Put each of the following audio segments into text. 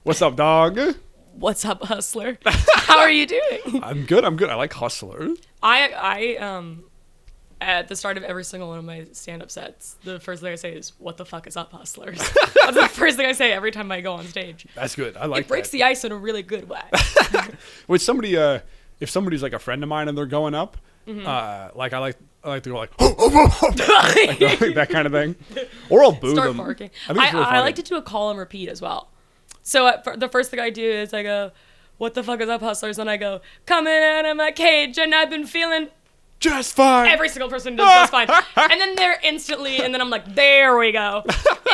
What's up, dog? What's up, hustler? How are you doing? I'm good. I like hustler. I at the start of every single one of my stand-up sets, the first thing I say is, "What the fuck is up, hustlers?" That's the first thing I say every time I go on stage. That's good. I like that. It breaks the ice in a really good way. With somebody, if somebody's like a friend of mine and they're going up, like I like to go like, like that kind of thing, or I'll boo Start them. barking. I like to do a call and repeat as well. So the first thing I do is I go, "What the fuck is up, hustlers?" And I go, "Coming out of my cage, and I've been feeling just fine." Every single person does just fine. And then they're instantly, and then I'm like, there we go.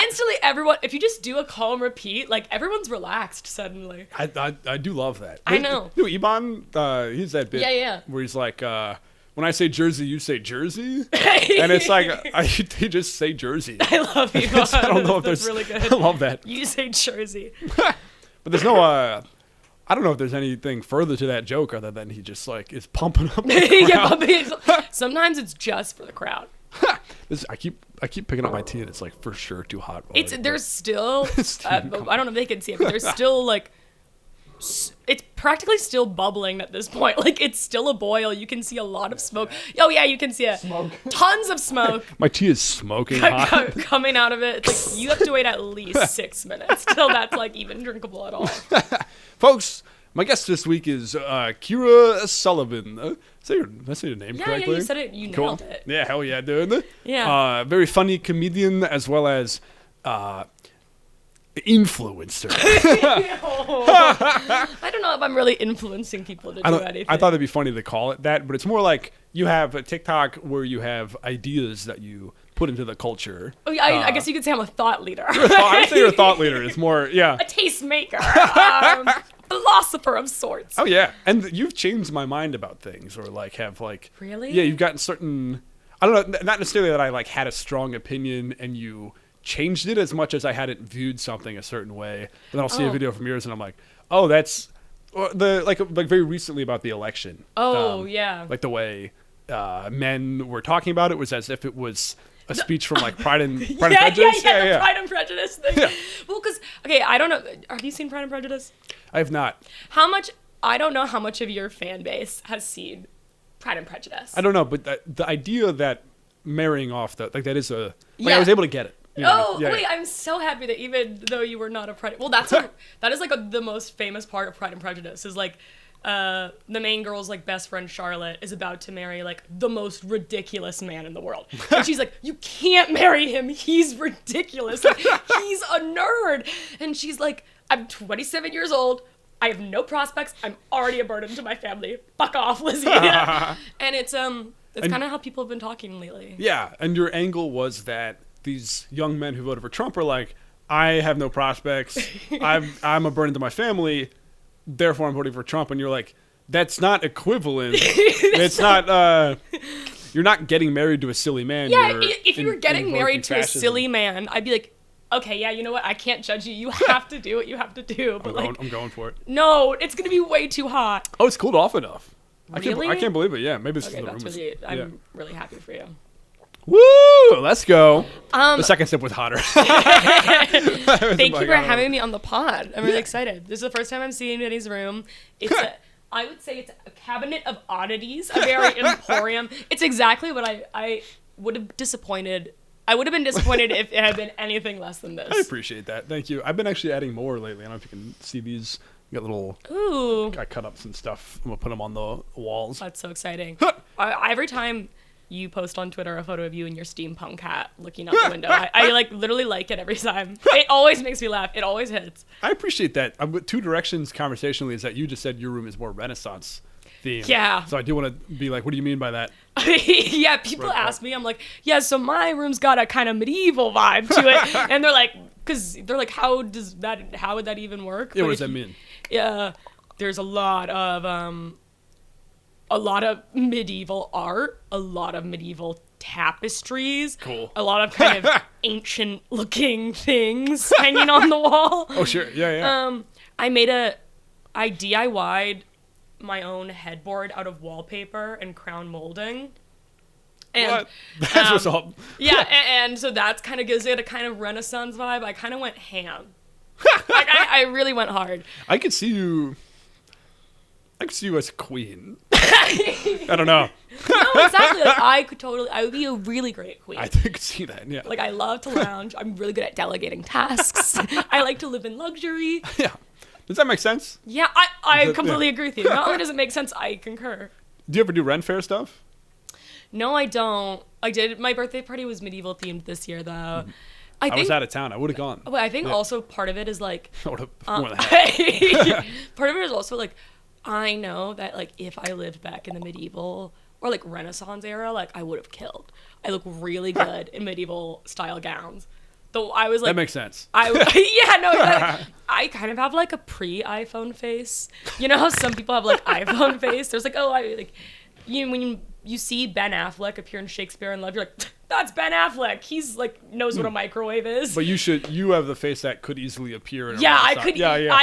Instantly, everyone, if you just do a call and repeat, like, everyone's relaxed suddenly. I do love that. I know. You know, Iban, he's that bit Yeah. where he's like, when I say Jersey, you say Jersey? And it's like, they just say Jersey. I love you. I don't know if That's there's, really good. I love that. You say Jersey. But there's no, I don't know if there's anything further to that joke other than he just like is pumping up the crowd. Sometimes it's just for the crowd. I keep picking up my tea and it's like for sure too hot. There's still, I don't know if they can see it, but there's still like, it's practically still bubbling at this point. Like, it's still a boil. You can see a lot of smoke. Oh yeah, you can see tons of smoke. My tea is smoking hot. Coming out of it. It's like you have to wait at least 6 minutes till that's like even drinkable at all. Folks, my guest this week is Keara Sullivan. Did I say your name correctly? Yeah, you said it. You cool. nailed it. Yeah, hell yeah, dude. Yeah. Very funny comedian as well as influencer. I don't know if I'm really influencing people to do anything. I thought it'd be funny to call it that, but it's more like you have a TikTok where you have ideas that you put into the culture. Oh, yeah, I guess you could say I'm a thought leader. I would say you're a thought leader. It's more, yeah. A tastemaker. Philosopher of sorts. Oh, yeah. And you've changed my mind about things or like have like... Really? Yeah, you've gotten certain... I don't know, not necessarily that I like had a strong opinion and you changed it as much as I hadn't viewed something a certain way. And then I'll see a video from yours and I'm like, oh, that's... like very recently about the election. Oh, yeah. Like the way men were talking about it was as if it was a speech from like Pride and Prejudice. Yeah, Pride and Prejudice thing. Yeah. Well, because, okay, I don't know. Have you seen Pride and Prejudice? I have not. I don't know how much of your fan base has seen Pride and Prejudice. I don't know, but the idea that marrying off, that is a... Like, Yeah. I was able to get it. You know? Oh, wait, I'm so happy that even though you were not a Pride... Well, that is like the most famous part of Pride and Prejudice is like the main girl's like best friend Charlotte is about to marry like the most ridiculous man in the world. And she's like, you can't marry him. He's ridiculous. Like, he's a nerd. And she's like, I'm 27 years old. I have no prospects. I'm already a burden to my family. Fuck off, Lizzie. And it's kind of how people have been talking lately. Yeah, and your angle was that these young men who voted for Trump are like, I have no prospects. I'm a burden to my family. Therefore, I'm voting for Trump. And you're like, that's not equivalent. It's not. You're not getting married to a silly man. Yeah, if you were getting married to a silly man, I'd be like, okay, yeah, you know what? I can't judge you. You have to do what you have to do. But I'm going for it. No, it's gonna be way too hot. Oh, it's cooled off enough. Really? I can't believe it. Yeah, maybe it's Okay, the room. I'm really happy for you. Woo! Let's go. The second sip was hotter. Thank you for having me on the pod. I'm really excited. This is the first time I'm seeing Vinny's room. It's I would say it's a cabinet of oddities, a very emporium. It's exactly what I would have disappointed. I would have been disappointed if it had been anything less than this. I appreciate that. Thank you. I've been actually adding more lately. I don't know if you can see these. We got little cut-ups and stuff. I'm going to put them on the walls. That's so exciting. Every time you post on Twitter a photo of you and your steampunk hat looking out the window, I like literally like it every time. It always makes me laugh. It always hits. I appreciate that. With two directions conversationally is that you just said your room is more Renaissance theme. Yeah. So I do want to be like, what do you mean by that? Yeah, people ask me, I'm like, yeah, so my room's got a kind of medieval vibe to it. And they're like, how would that even work? Yeah, what does that mean? Yeah, there's a lot of medieval art, a lot of medieval tapestries, cool, a lot of kind of ancient looking things hanging on the wall. Oh sure, yeah. I DIY'd my own headboard out of wallpaper and crown molding. And, what? That's what's up. Yeah, and so that's kind of gives it a kind of Renaissance vibe. I kind of went ham. Like I really went hard. I could see you as queen. I don't know. No, exactly. Like I would be a really great queen. I could see that. Yeah. Like I love to lounge. I'm really good at delegating tasks. I like to live in luxury. Yeah. Does that make sense? Yeah, I completely agree with you. Not only does it make sense, I concur. Do you ever do Ren Fair stuff? No, I don't. I did. My birthday party was medieval themed this year, though. I was out of town. I would have gone. But I think also part of it is like. I would have part of it is also like, I know that like if I lived back in the medieval or like Renaissance era, like I would have killed. I look really good in medieval style gowns. Though I was like. That makes sense. I kind of have like a pre-iPhone face. You know how some people have like iPhone face? There's like, when you see Ben Affleck appear in Shakespeare in Love, you're like, that's Ben Affleck. He's like knows what a microwave is. But you have the face that could easily appear in a I Renaissance.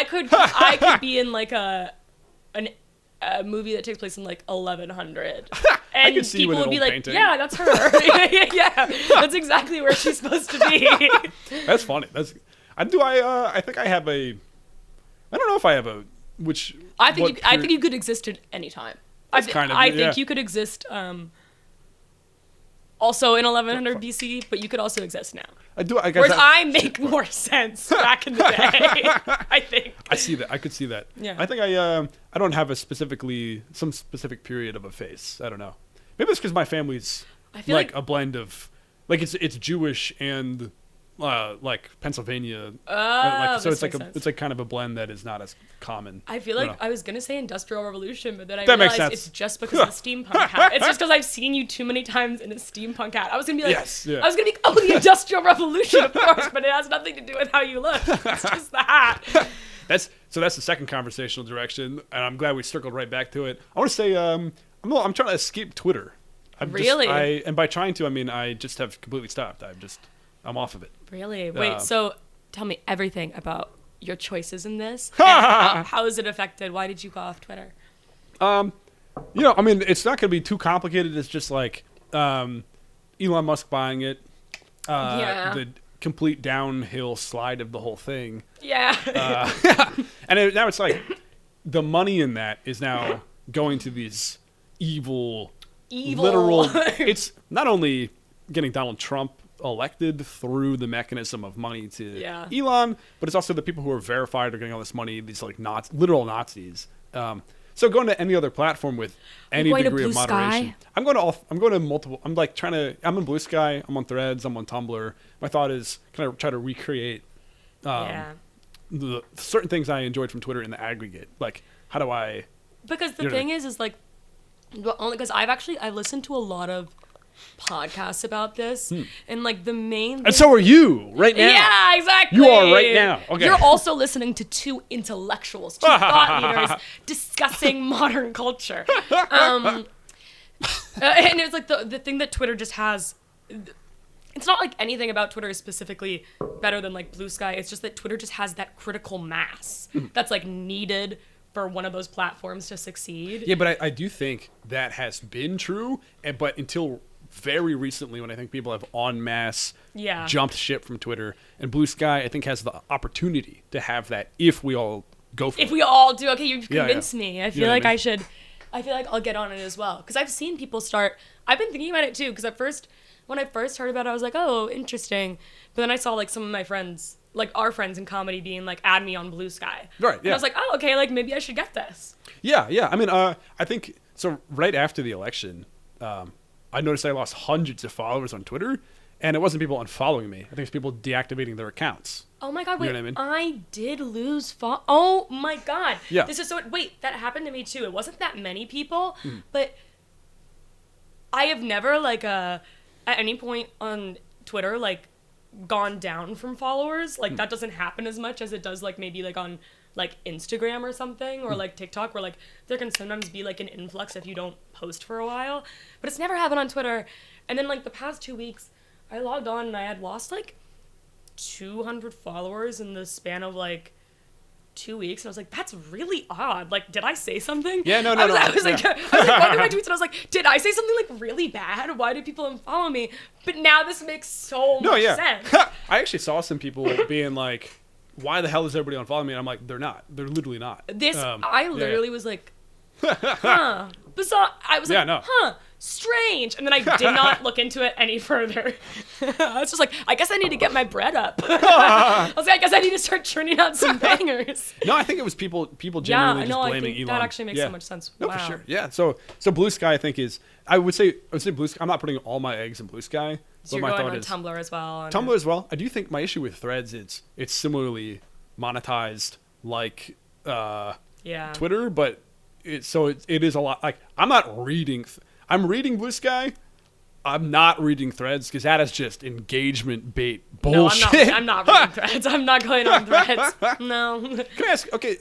could. I could be in like a movie that takes place in like 1100. And I could see people you in would an be old like, painting. yeah, that's her. Yeah, that's exactly where she's supposed to be. That's funny. I think I have a. I don't know if I have a. Which I think you could exist at any time. I think you could exist. Also in 1100 BC, but you could also exist now. I do. I guess. Whereas I make more sense back in the day. I think. I see that. I could see that. Yeah. I think I don't have some specific period of a face. I don't know. Maybe it's because my family's like a blend of, like it's Jewish and like Pennsylvania. So it's like kind of a blend that is not as common. I feel like I was gonna say Industrial Revolution, but then I that realized it's just because of the steampunk hat. It's just because I've seen you too many times in a steampunk hat. I was gonna be like, I was gonna be the Industrial Revolution, of course, but it has nothing to do with how you look. It's just the hat. That's the second conversational direction, and I'm glad we circled right back to it. I want to say I'm trying to escape Twitter. And by trying to, I mean I just have completely stopped. I'm off of it. Really? Wait, so tell me everything about your choices in this. And how is it affected? Why did you go off Twitter? I mean, it's not going to be too complicated. It's just like Elon Musk buying it. The complete downhill slide of the whole thing. Yeah. And now it's like the money in that is now going to these evil. Literal. It's not only getting Donald Trump elected through the mechanism of money to Elon, but it's also the people who are verified are getting all this money, these like literal Nazis. So going to any other platform with any degree of moderation. I'm going to multiple. I'm in Blue Sky, I'm on Threads, I'm on Tumblr. My thought is kind of try to recreate the certain things I enjoyed from Twitter in the aggregate. Like, how do I? Because the thing is like, only because I've listened to a lot of podcasts about this, and like the main and so are you right now. Yeah, exactly. You are right now. Okay. You're also listening to two intellectuals, two thought leaders discussing modern culture. And it's like the thing that Twitter just has. It's not like anything about Twitter is specifically better than like Blue Sky. It's just that Twitter just has that critical mass that's like needed for one of those platforms to succeed. Yeah, but I do think that has been true, but until very recently, when I think people have en masse jumped ship from Twitter, and Blue Sky I think has the opportunity to have that if we all go for it. If we all do, okay, you've convinced me. I feel like I should. I feel like I'll get on it as well, because I've seen people start. I've been thinking about it too, because when I first heard about it, I was like, oh, interesting. But then I saw like some of my friends, like our friends in comedy, being like, add me on Blue Sky. Right. Yeah. And I was like, oh, okay, like maybe I should get this. Yeah. I mean, I think so. Right after the election, I noticed I lost hundreds of followers on Twitter, and it wasn't people unfollowing me. I think it's people deactivating their accounts. Oh my God! You wait, know what I mean? I did lose Oh my God! Yeah. This is so. Wait, that happened to me too. It wasn't that many people, but I have never like at any point on Twitter like gone down from followers. Like that doesn't happen as much as it does like maybe like on like Instagram or something, or like TikTok, where like there can sometimes be like an influx if you don't post for a while, but it's never happened on Twitter. And then like the past 2 weeks I logged on and I had lost like 200 followers in the span of like 2 weeks, and I was like, that's really odd. Like, did I say something? Yeah, no. I was like going through my tweets and I was like, did I say something like really bad? Why do people unfollow me? But now this makes so much sense. I actually saw some people being like, why the hell is everybody unfollowing me? And I'm like, they're not. They're literally not. I literally was like, huh. Bizarre. I was like, no. huh. Strange. And then I did not look into it any further. I was just like, I guess I need to get my bread up. I was like, I guess I need to start churning out some bangers. No, I think it was people genuinely just blaming Elon. That actually makes so much sense. No, wow. for sure. Yeah. So Blue Sky, I think I would say Blue Sky. I'm not putting all my eggs in Blue Sky. So you're going on Tumblr as well. Tumblr as well. I do think my issue with Threads is it's similarly monetized like Twitter, but it is a lot. Like I'm not reading. I'm reading Blue Sky. I'm not reading Threads because that is just engagement bait bullshit. No, I'm not reading Threads. I'm not going on Threads. No. Can I ask? Okay,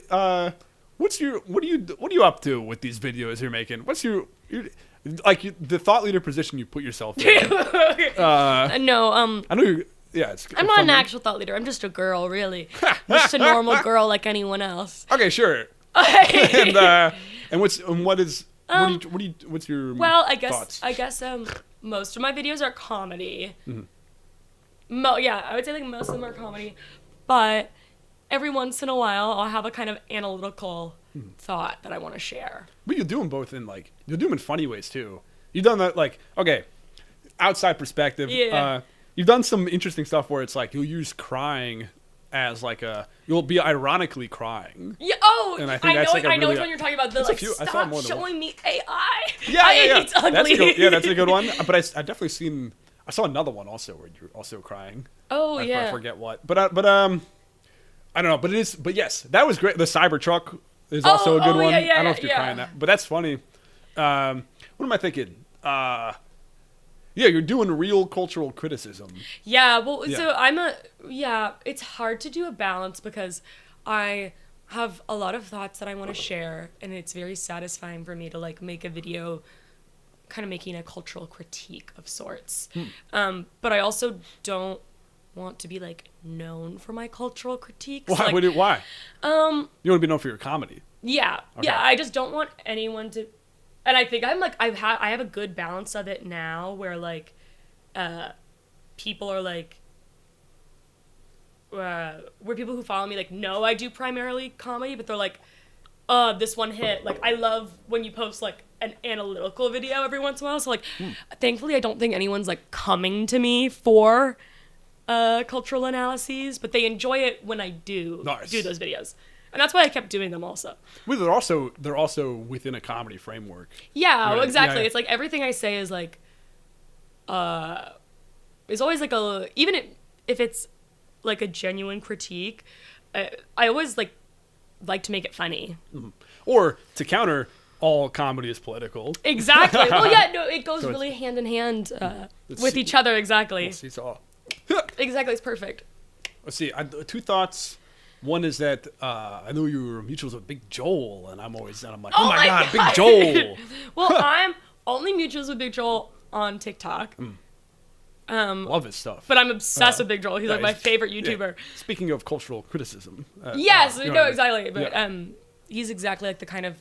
what are you up to with these videos you're making? What's your the thought leader position you put yourself in? No. I know you're. Yeah, I'm not an actual thought leader. I'm just a girl, really. I'm just a normal girl like anyone else. Okay, sure. What's your thoughts? I guess most of my videos are comedy. Mm-hmm. I would say like most of them are comedy, but every once in a while I'll have a kind of analytical thought that I want to share. But you do them both in in funny ways too. You've done that outside perspective. Yeah. You've done some interesting stuff where it's like you'll use crying as you'll be ironically crying. Yeah. Oh, and I know which one you're talking about. Stop showing me AI. Yeah. It's ugly. That's a good one. But I definitely I saw another one also where you're also crying. Oh, I forget what. But I don't know. But it is. But yes, that was great. The Cybertruck is also a good one. Yeah, I don't know if you're crying that, but that's funny. What am I thinking? You're doing real cultural criticism. Yeah, well, so it's hard to do a balance because I have a lot of thoughts that I want to share, and it's very satisfying for me to make a video kind of making a cultural critique of sorts. But I also don't want to be known for my cultural critiques. Why? Why? You want to be known for your comedy. Yeah. Okay. Yeah, I just don't want anyone to. And I think I have a good balance of it now where people are where people who follow me know I do primarily comedy, but they're this one hit. I love when you post an analytical video every once in a while. So thankfully I don't think anyone's coming to me for cultural analyses, but they enjoy it when I do those videos. And that's why I kept doing them also. Well, they're also within a comedy framework. Yeah, right? Exactly. Yeah. It's everything I say is is always even if it's a genuine critique, I always like to make it funny. Mm-hmm. Or to counter, all comedy is political. Exactly. Well, yeah, no, it goes really hand in hand with each other. Exactly. Exactly. It's perfect. Let's see. Two thoughts. One is that I know you were mutuals with Big Joel, and I'm like, oh my God, Big Joel. Well, I'm only mutuals with Big Joel on TikTok. Love his stuff. But I'm obsessed with Big Joel. He's my favorite YouTuber. Yeah. Speaking of cultural criticism. Yes, exactly. But he's exactly the kind of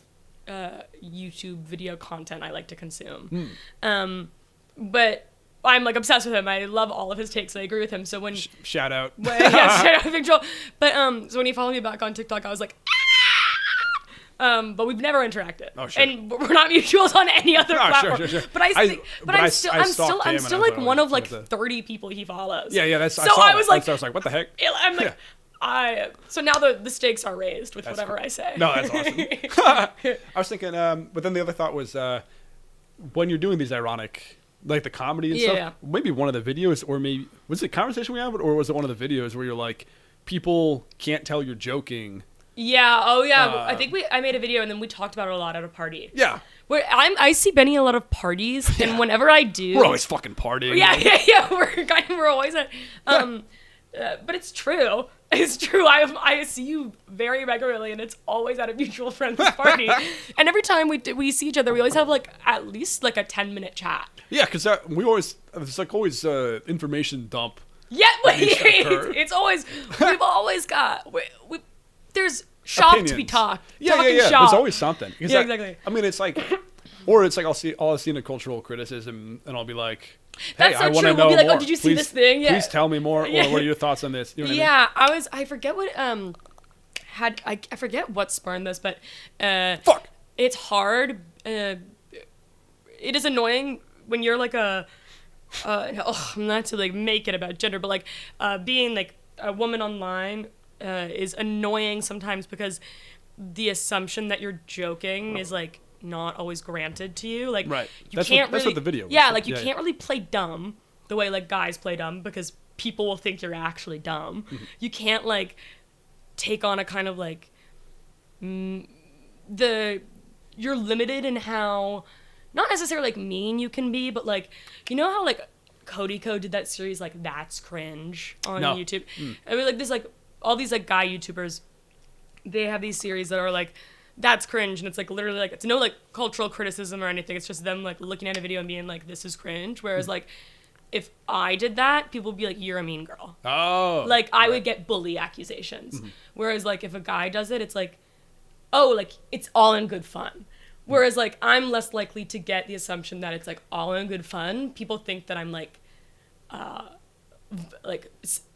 YouTube video content I like to consume. But I'm obsessed with him. I love all of his takes. I agree with him. So when shout out, shout out Big Joel. But so when he followed me back on TikTok, I was like, but we've never interacted. Oh, sure. And we're not mutuals on any other platform. Sure. But I'm still one of 30 people he follows. Yeah. That's. So I was like, what the heck? I'm so now the stakes are raised with whatever cool. I say. No, that's awesome. I was thinking, but then the other thought was when you're doing these ironic. The comedy and stuff. Maybe one of the videos, or maybe was it a conversation we had, or was it one of the videos where you're people can't tell you're joking? Yeah. Oh yeah. I think I made a video and then we talked about it a lot at a party. Yeah. Where I see Benny a lot of parties, and whenever I do, we're always fucking partying. Yeah. We're always at. But it's true. It's true. I see you very regularly, and it's always at a mutual friend's party. And every time we see each other, we always have at least a 10-minute chat. Yeah, because we always it's always information dump. Yeah, it's always we've always got there's shop Opinions. To be talked. Yeah. Shop. There's always something. Yeah, exactly. I mean, it's or it's I'll see in a cultural criticism, and I'll be like, That's hey, I so want to true. We'll know be like, more. oh, did you see Please- this thing? Yeah. Please tell me more. Yeah. Or what are your thoughts on this? You know what Yeah, I forget what I forget what spurned this, but Fuck. it's hard. It is annoying when you're like I'm not to like make it about gender, but like being like a woman online is annoying sometimes because the assumption that you're joking is like not always granted to you. Like Right. you That's can't what really the video was. Yeah, like you Yeah, can't really play dumb the way like guys play dumb because people will think you're actually dumb. Mm-hmm. You can't like take on a kind of like you're limited in how not necessarily like mean you can be, but like you know how like Cody Co did that series like That's Cringe on No. YouTube. I mean like there's like all these like guy YouTubers, they have these series that are like That's Cringe, and it's like literally like it's no like cultural criticism or anything. It's just them like looking at a video and being like, this is cringe. Whereas like if I did that, people would be like, you're a mean girl. Oh. Like I would get bully accusations. Whereas like if a guy does it, it's like, oh, like it's all in good fun. Whereas like I'm less likely to get the assumption that it's like all in good fun. People think that I'm like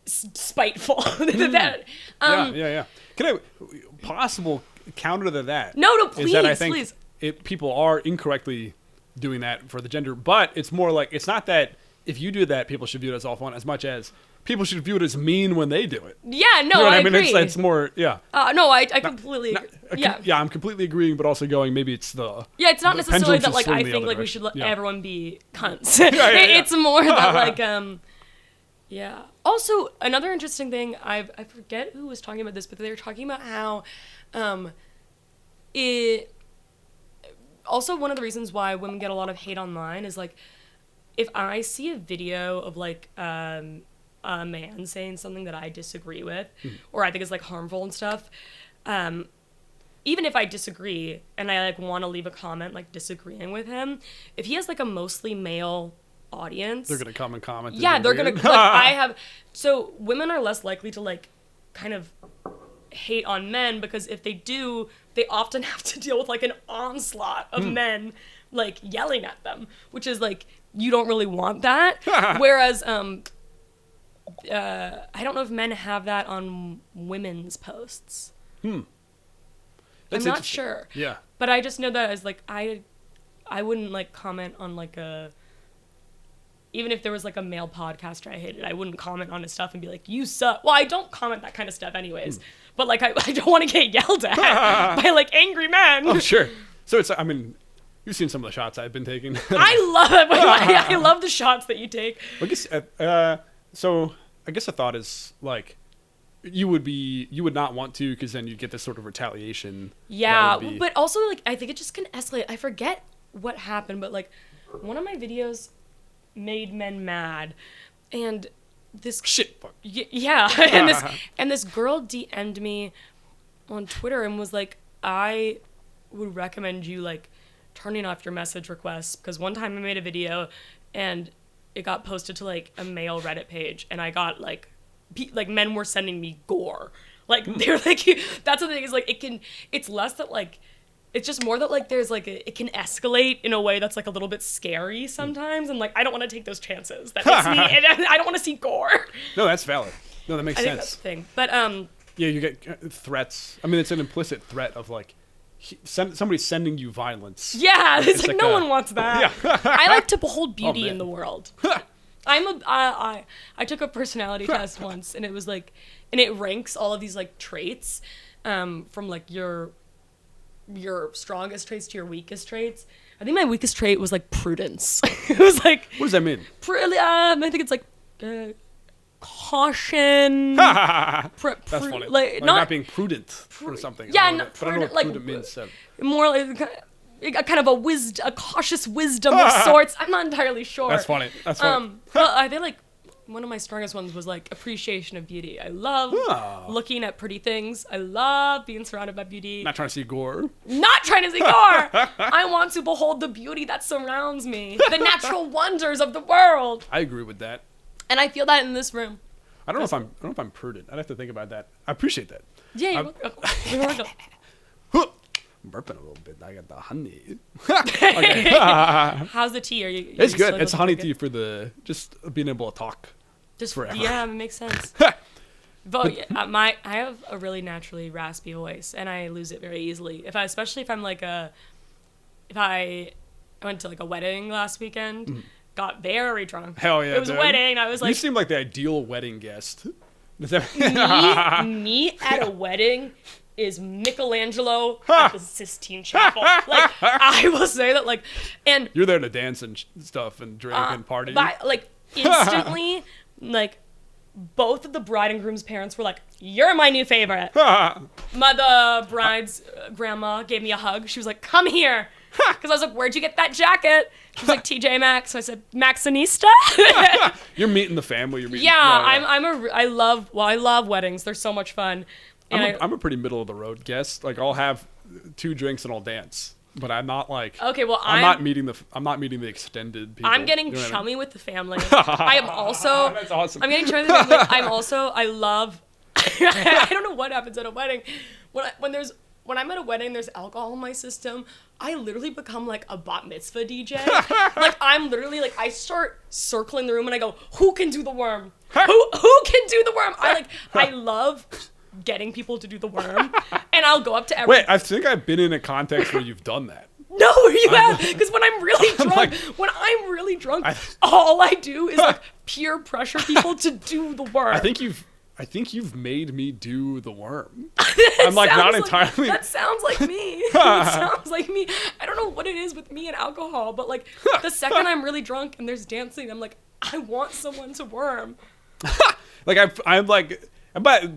spiteful. Yeah. Can I possible counter to that? No, is please, that I think please. People are incorrectly doing that for the gender, but it's more like it's not that if you do that, people should view it as all fun as much as people should view it as mean when they do it. Yeah, no, You know what I I mean? agree. It's more, yeah. No, I completely agree. Yeah. I'm completely agreeing, but also going, maybe it's the... Yeah, it's not the necessarily pendulum that should like swing I the think other like we direction. should let Yeah. everyone be cunts. yeah. It's more that like yeah. Also, another interesting thing, I forget who was talking about this, but they were talking about how it also one of the reasons why women get a lot of hate online is like if I see a video of like a man saying something that I disagree with or I think is like harmful and stuff, even if I disagree and I like want to leave a comment like disagreeing with him, if he has like a mostly male audience, They're gonna come and comment. yeah, they're gonna like so women are less likely to like kind of hate on men because if they do, they often have to deal with like an onslaught of men like yelling at them, which is like you don't really want that. Whereas I don't know if men have that on women's posts. I'm not sure. Yeah. But I just know that as like I wouldn't like comment on like even if there was like a male podcaster I hated, I wouldn't comment on his stuff and be like, you suck. Well, I don't comment that kind of stuff anyways. But like I don't want to get yelled at by like angry men. Oh, sure. So it's, I mean, you've seen some of the shots I've been taking. I love it. I love the shots that you take. I guess, so I guess a thought is like, you would not want to because then you'd get this sort of retaliation. Yeah, but also like I think it just can escalate. I forget what happened, but like one of my videos made men mad, and this shit. Fuck. Yeah, and this girl DM'd me on Twitter and was like, I would recommend you like turning off your message requests because one time I made a video and it got posted to like a male Reddit page and I got like men were sending me gore. Like they're like, that's the thing is like it's less that like, it's just more that like there's like it can escalate in a way that's like a little bit scary sometimes, and like I don't want to take those chances. That makes me, and I don't want to see gore. No, that's valid. No, that makes sense. I think that's the thing. But yeah, you get threats. I mean, it's an implicit threat of like somebody sending you violence. Yeah, it's like no one wants that. Yeah. I like to behold beauty in the world. I took a personality test once, and it was like, and it ranks all of these like traits, from like your strongest traits to your weakest traits. I think my weakest trait was like prudence. It was like, what does that mean? I think it's like caution. That's funny. Like not being prudent or something. Yeah, I don't know what like prudent means. So. More like a kind of a cautious wisdom of sorts. I'm not entirely sure. That's funny. Well, I think like one of my strongest ones was like appreciation of beauty. I love looking at pretty things. I love being surrounded by beauty. Not trying to see gore. Not trying to see gore. I want to behold the beauty that surrounds me, the natural wonders of the world. I agree with that. And I feel that in this room. I don't know if I'm prudent. I'd have to think about that. I appreciate that. Yeah, you're welcome. I'm burping a little bit. I got the honey. How's the tea? It's good. It's honey tea for just being able to talk just forever. Yeah, it makes sense. But I have a really naturally raspy voice, and I lose it very easily. Especially if I'm like if I went to like a wedding last weekend, got very drunk. Hell yeah, it was dude. a wedding. I was like, you seem like the ideal wedding guest. me at a wedding is Michelangelo at the Sistine Chapel. Like, I will say that, like, and you're there to dance and stuff and drink and party. But, like, instantly, like, both of the bride and groom's parents were like, "You're my new favorite." The bride's grandma gave me a hug. She was like, "Come here." Because I was like, "Where'd you get that jacket?" She was like, "TJ Maxx." So I said, "Maxxinista." You're meeting the family. You're meeting. Yeah, I love weddings. They're so much fun. And I'm a pretty middle of the road guest. Like, I'll have 2 drinks and I'll dance. But I'm not like. Okay, well, I'm not meeting the extended people. I'm getting chummy with the family. I am also. That's awesome. I'm getting chummy with the family. I love. I don't know what happens at a wedding. When I'm at a wedding, there's alcohol in my system. I literally become like a bat mitzvah DJ. Like, I'm literally like, I start circling the room and I go, "Who can do the worm? Who can do the worm?" I love getting people to do the worm, and I'll go up to everyone. Wait, I think I've been in a context where you've done that. No, you have, because when I'm really drunk, all I do is like peer pressure people to do the worm. I think you've made me do the worm. I'm like not entirely. That sounds like me. That sounds like me. I don't know what it is with me and alcohol, but like the second I'm really drunk and there's dancing, I'm like, I want someone to worm. Like I'm like, but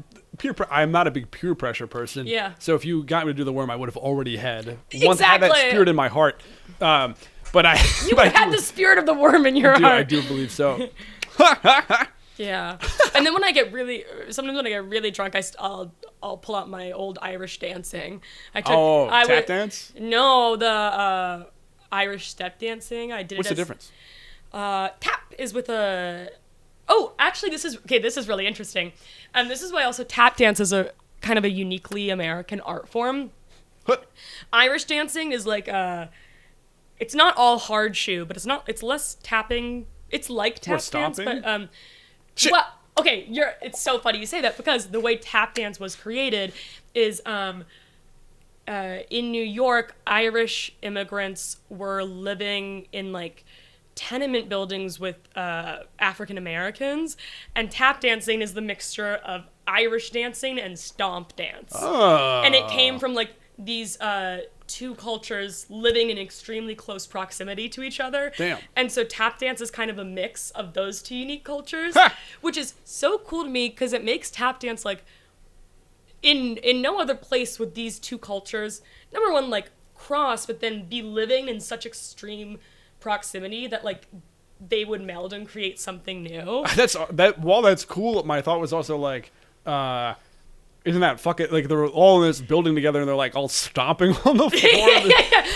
I'm not a big peer pressure person. Yeah. So if you got me to do the worm, I would have already had that spirit in my heart. But you would have had the spirit of the worm in your heart. I do believe so. Yeah. And then when I get really drunk, I'll pull out my old Irish dancing. Tap dance? No, the Irish step dancing. What's the difference? Tap is with a. Oh, actually, this is really interesting. And this is why also tap dance is a kind of a uniquely American art form. Irish dancing is like it's not all hard shoe, but it's less tapping. It's like tap dance, but Shit. Well, okay, it's so funny you say that, because the way tap dance was created is in New York, Irish immigrants were living in like tenement buildings with African Americans, and tap dancing is the mixture of Irish dancing and stomp dance. Oh. And it came from like these two cultures living in extremely close proximity to each other. Damn. And so tap dance is kind of a mix of those two unique cultures, which is so cool to me because it makes tap dance like in no other place would these two cultures, number one, like cross, but then be living in such extreme proximity that like they would meld and create something new. While that's cool, my thought was also like, isn't that fucking like they're all in this building together and they're like all stomping on the floor?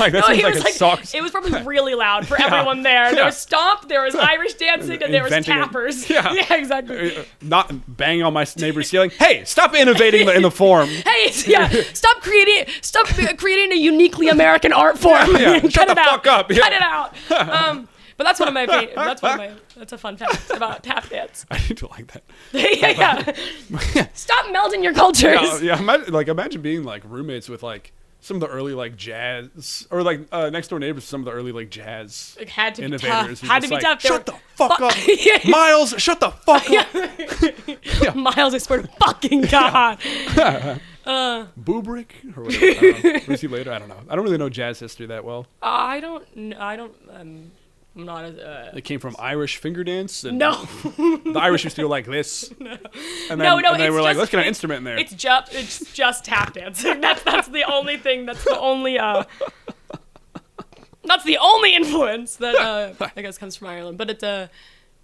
Like that seems like it sucks. It was probably really loud for everyone there. There was stomp, there was Irish dancing, and there was tappers. Yeah, exactly. Not banging on my neighbor's ceiling. Hey, stop innovating in the form. Hey, stop creating a uniquely American art form. Shut the fuck up. Cut it out. But that's one of my that's a fun fact about tap dance. I need to like that. Stop melding your cultures. Imagine being like roommates with like some of the early like jazz or like next door neighbors to some of the early like jazz had to innovators. Be tough. Had to be tough. Shut the fuck up. Miles, shut the fuck up. Miles, I swear to fucking God. Boobrick or whatever. Was he later? I don't know. I don't really know jazz history that well. I'm not as. It came from Irish finger dance. And no. The Irish used to go like this. No. And they were like, let's get an instrument in there. It's just tap dancing. That's the only thing. That's the only. That's the only influence that I guess comes from Ireland. But it's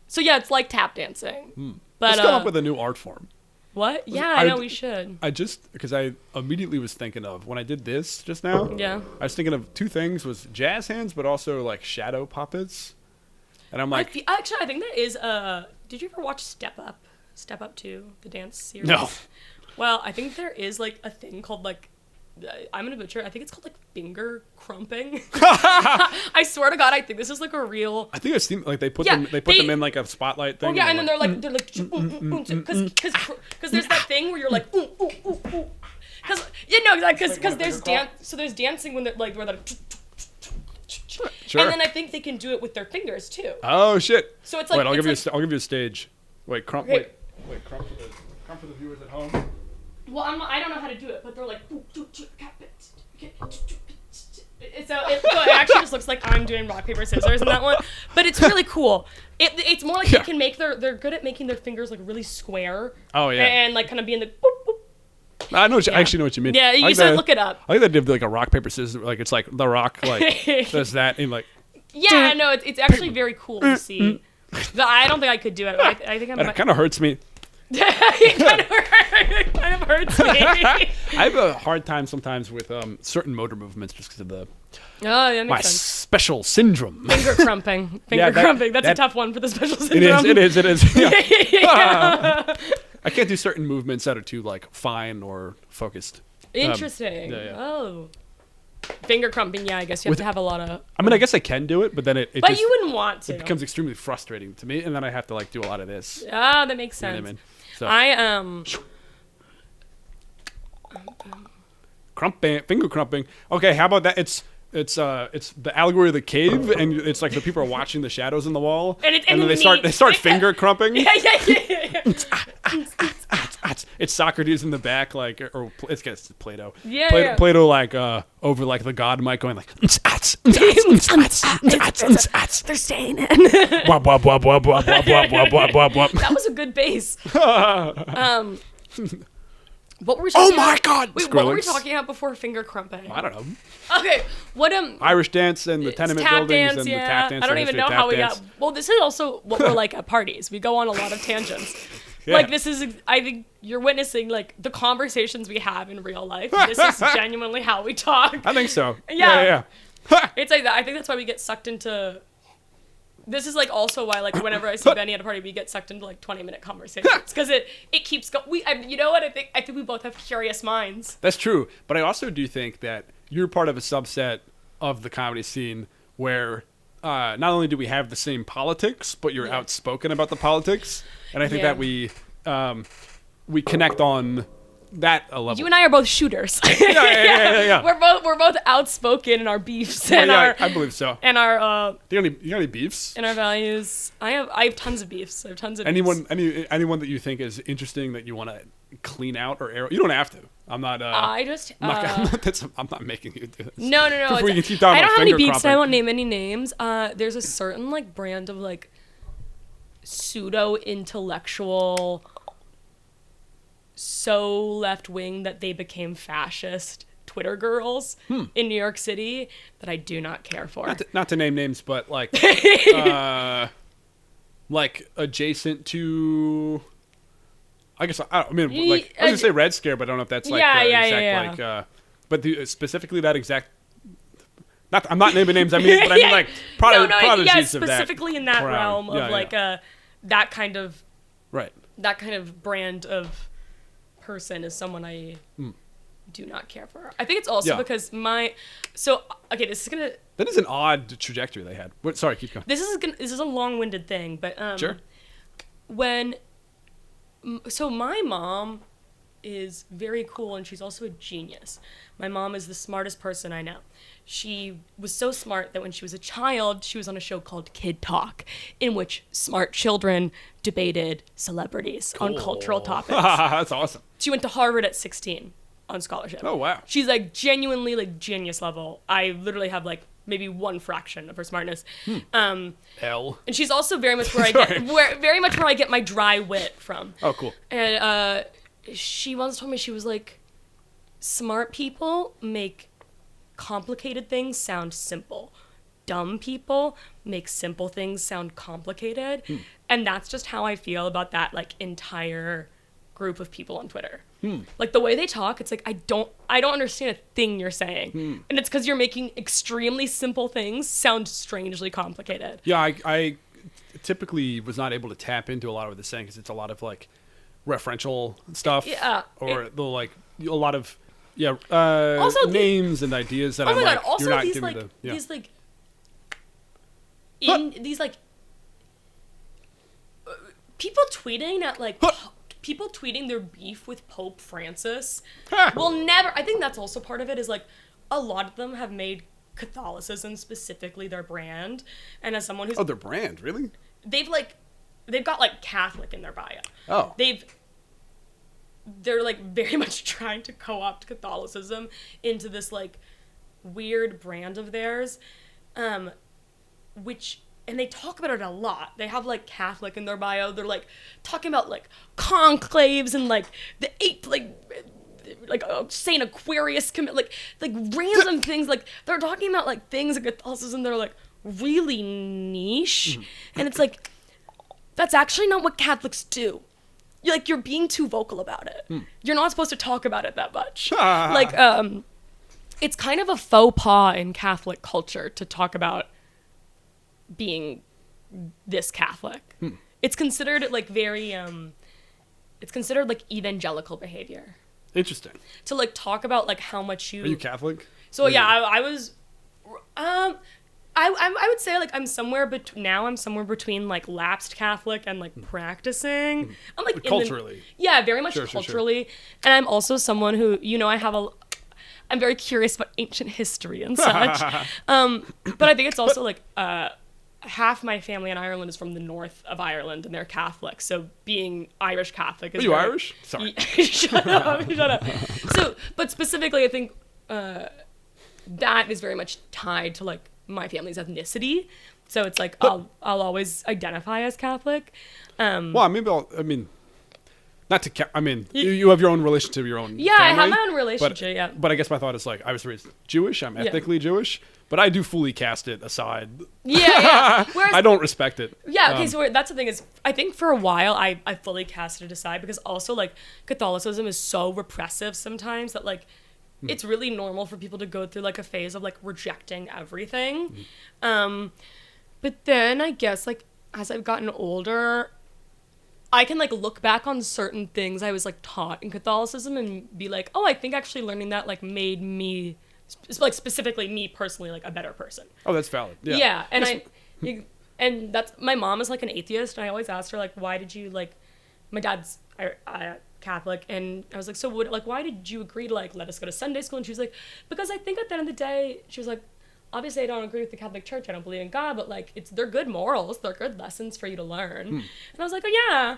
so yeah, it's like tap dancing. But let's come up with a new art form. What? Yeah, I know we should. Because I immediately was thinking of, when I did this just now, I was thinking of two things, was jazz hands, but also like shadow puppets. And I'm like... Actually, I think there is did you ever watch Step Up? Step Up 2, the dance series? No. Well, I think there is like a thing called like I'm gonna butcher. I think it's called like finger crumping. I swewer to God, I think this is like a real. I think I've seen like they put them in like a spotlight thing. Oh yeah, and then they're like because there's that thing where you're like ooh ooh ooh ooh. Because because there's dance. So there's dancing when they're like where they're. Sure. And then I think they can do it with their fingers too. Oh shit! So it's like wait, I'll give you a stage. Wait, crump. Okay. Wait, crump for the viewers at home. Well, I don't know how to do it, but they're like. So it actually just looks like I'm doing rock paper scissors in that one, but it's really cool. It's more like they can make they're good at making their fingers like really square. Oh yeah. And like kind of being the. Boop, boop. I actually know what you mean. Yeah, you should look it up. I think they did like a rock paper scissors, like it's like the Rock like does that in like. Yeah, no, it's actually very cool to see. I don't think I could do it. I think it kind of hurts me. It kind of hurts me. I have a hard time sometimes with certain motor movements just because of my special syndrome. Finger crumping. Crumping. That's a tough one for the special syndrome. It is. Yeah. I can't do certain movements that are too like fine or focused. Interesting. Oh. Finger crumping, yeah, I guess you have to have a lot of... I mean, I guess I can do it, but then But just, you wouldn't want to. It becomes extremely frustrating to me, and then I have to like do a lot of this. Ah, that makes sense. You know what I mean? So. Crumping, finger crumping. Okay, how about that? It's the allegory of the cave, and it's like the people are watching the shadows in the wall, and then they start finger crumping. Yeah. It's Socrates in the back, like, or it's Plato. Yeah. Plato like over like the god mic going like. They're saying it. That was a good bass. What were we talking my God! Wait, what were we talking about before finger crumping? I don't know. Okay, what Irish dance and the tenement buildings dance, and the tap dance. I don't even know how we got. Well, this is also what we're like at parties. We go on a lot of tangents. Yeah. Like this is, I think you're witnessing like the conversations we have in real life. This is genuinely how we talk. I think so. Yeah. It's like that. I think that's why we get sucked into. This is like also why like whenever I see Benny at a party, we get sucked into like 20-minute conversations because it keeps going. You know what I think we both have curious minds. That's true, but I also do think that you're part of a subset of the comedy scene where not only do we have the same politics, but you're outspoken about the politics, and I think that we connect on that a level. You and I are both shooters. Yeah. We're both outspoken in our beefs and I believe so. And our you got any beefs? And our values. I have tons of beefs. I have tons of anyone that you think is interesting that you want to clean out or air. You don't have to. I'm not. I'm not making you do this. No. I don't have any beefs. I won't name any names. There's a certain like brand of like pseudo intellectual. So left wing that they became fascist Twitter girls in New York City that I do not care for. Not to name names, but like like adjacent to. I guess I was gonna say Red Scare, but I don't know if that's like like. But specifically that exact. I'm not naming names. I mean like prodigies of that. Specifically in that realm of that kind of. Right. That kind of brand of. Person is someone I do not care for. I think it's also because this is gonna. That is an odd trajectory they had. Sorry, keep going. This is a long-winded thing, but sure. So my mom is very cool and she's also a genius. My mom is the smartest person I know. She was so smart that when she was a child, she was on a show called Kid Talk, in which smart children debated celebrities on cultural topics. That's awesome. She went to Harvard at 16 on scholarship. Oh, wow. She's like genuinely like genius level. I literally have like maybe one fraction of her smartness. Hell. And she's also very much where I get my dry wit from. Oh, cool. And she once told me, she was like, smart people make complicated things sound simple. Dumb people make simple things sound complicated. And that's just how I feel about that like entire group of people on Twitter. Like the way they talk, it's like I don't understand a thing you're saying. And it's because you're making extremely simple things sound strangely complicated. Yeah, I typically was not able to tap into a lot of what they're saying because it's a lot of like referential stuff. Yeah. Or a lot of Yeah. Also, names and ideas that oh I'm my like, god! Also, you're not these giving like me the. Yeah. these like in these like people tweeting at like people tweeting their beef with Pope Francis will never. I think that's also part of it. Is like a lot of them have made Catholicism specifically their brand, and as someone who's their brand, really? they've got like Catholic in their bio. Oh. They're like very much trying to co-opt Catholicism into this like weird brand of theirs, which, and they talk about it a lot. They have like Catholic in their bio. They're like talking about like conclaves and like the eight Saint Aquarius commit like random things. Like they're talking about like things in Catholicism that are like really niche, and it's like that's actually not what Catholics do. You're being too vocal about it. You're not supposed to talk about it that much. It's kind of a faux pas in Catholic culture to talk about being this Catholic. It's considered like very, it's considered like evangelical behavior. Interesting. To like talk about like how much you... Are you Catholic? So yeah, I was... I would say like I'm somewhere between like lapsed Catholic and like practicing. I'm like culturally. Very much culturally. Sure. And I'm also someone who, I'm very curious about ancient history and such. But I think it's also like half my family in Ireland is from the north of Ireland and they're Catholic. So being Irish Catholic is... Are you Irish? Sorry. Shut up. So, but specifically I think that is very much tied to like my family's ethnicity, so it's like I'll always identify as Catholic. Well, maybe not to. You have your own relationship to your own. Yeah, family, I have my own relationship. But I guess my thought is like I was raised Jewish. I'm ethnically Jewish, but I do fully cast it aside. Yeah. Whereas, I don't respect it. Yeah. Okay. So that's the thing is, I think for a while I fully casted it aside because also like Catholicism is so repressive sometimes that like. It's really normal for people to go through like a phase of like rejecting everything. But then I guess like as I've gotten older, I can like look back on certain things I was like taught in Catholicism and be like, oh, I think actually learning that like made me like specifically me personally like a better person. Oh, that's valid. Yeah. Yeah. And and that's, my mom is like an atheist and I always asked her like, why did you like, my dad's Catholic, and I was like, so why did you agree to like let us go to Sunday school? And she was like, because I think at the end of the day, she was like, obviously I don't agree with the Catholic Church, I don't believe in God, but like they're good morals, they're good lessons for you to learn. And I was like, oh yeah,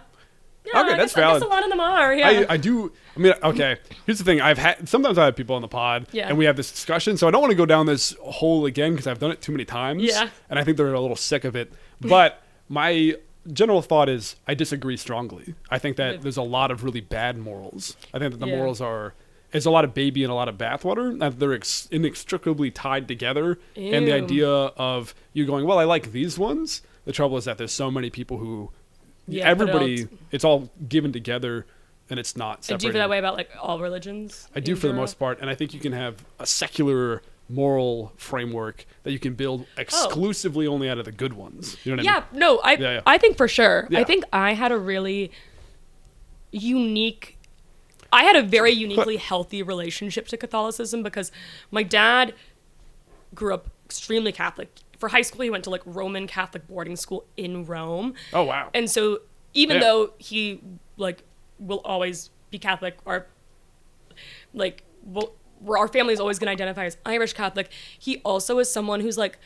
okay, that's valid. I guess a lot of them are. Yeah, I do. Okay. Here's the thing. Sometimes I have people on the pod, and we have this discussion. So I don't want to go down this hole again because I've done it too many times. Yeah, and I think they're a little sick of it. But my general thought is I disagree strongly. I think that there's a lot of really bad morals. I think that the morals it's a lot of baby and a lot of bathwater, that they're inextricably tied together. Ew. And the idea of you going, well, I like these ones. The trouble is that there's so many people who, everybody, it's all given together and it's not separated. Do you feel that way about like all religions? I do for the most part. And I think you can have a secular moral framework that you can build exclusively only out of the good ones. You know what I mean? No, I think for sure. Yeah. I think I had a really I had a very uniquely healthy relationship to Catholicism because my dad grew up extremely Catholic. For high school, he went to like Roman Catholic boarding school in Rome. Oh, wow. And so even though he like will always be Catholic, our family is always going to identify as Irish Catholic, he also is someone who's like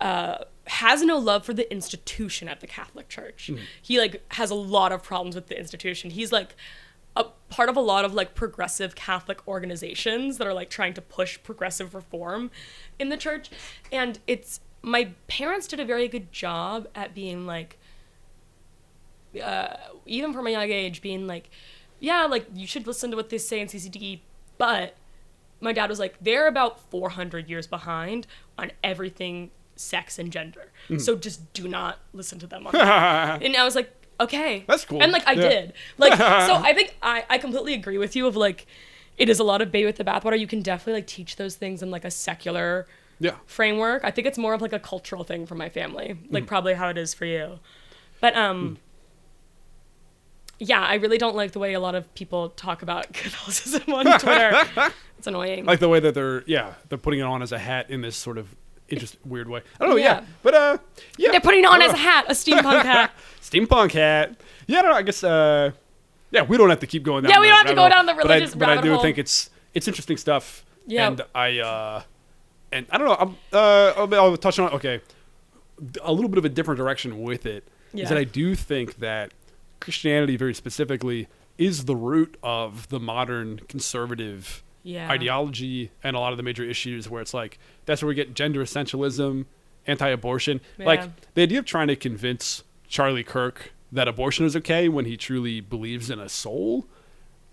has no love for the institution at the Catholic Church. He like has a lot of problems with the institution. He's like a part of a lot of like progressive Catholic organizations that are like trying to push progressive reform in the church. And my parents did a very good job at being like, even from a young age, being like, yeah, like you should listen to what they say in CCD, but my dad was like, they're about 400 years behind on everything sex and gender. So just do not listen to them on that. And I was like, okay. That's cool. And like I did. Like so I think I completely agree with you of like it is a lot of baby with the bathwater. You can definitely like teach those things in like a secular framework. I think it's more of like a cultural thing for my family. Like probably how it is for you. But Yeah, I really don't like the way a lot of people talk about Catholicism on Twitter. It's annoying. Like the way that they're putting it on as a hat in this sort of interesting, weird way. I don't know, yeah. But, yeah. They're putting it on as a hat, a steampunk hat. Steampunk hat. Yeah, I don't know, I guess, yeah, we don't have to keep going down. Yeah, we don't have to go down the religious rabbit hole. But I do think it's interesting stuff. Yeah. And I don't know, I'll touch on, okay, a little bit of a different direction with it. Yeah. Is that I do think that Christianity, very specifically, is the root of the modern conservative ideology and a lot of the major issues where it's like, that's where we get gender essentialism, anti-abortion. Yeah. Like, the idea of trying to convince Charlie Kirk that abortion is okay when he truly believes in a soul.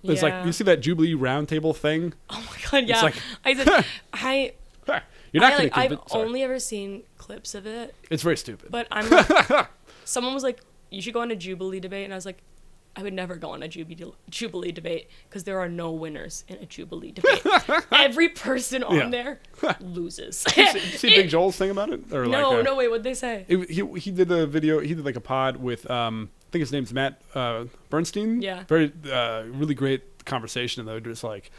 It's like, you see that Jubilee Roundtable thing? Oh my God, yeah. It's like, you're not going to I've only ever seen clips of it. It's very stupid. But I'm like, someone was like, you should go on a Jubilee debate. And I was like, I would never go on a Jubilee debate because there are no winners in a Jubilee debate. Every person on there loses. See Big Joel's thing about it? Or no, wait, what'd they say? He did a video, he did like a pod with, I think his name's Matt Bernstein. Yeah. Very, really great conversation. And they were just like,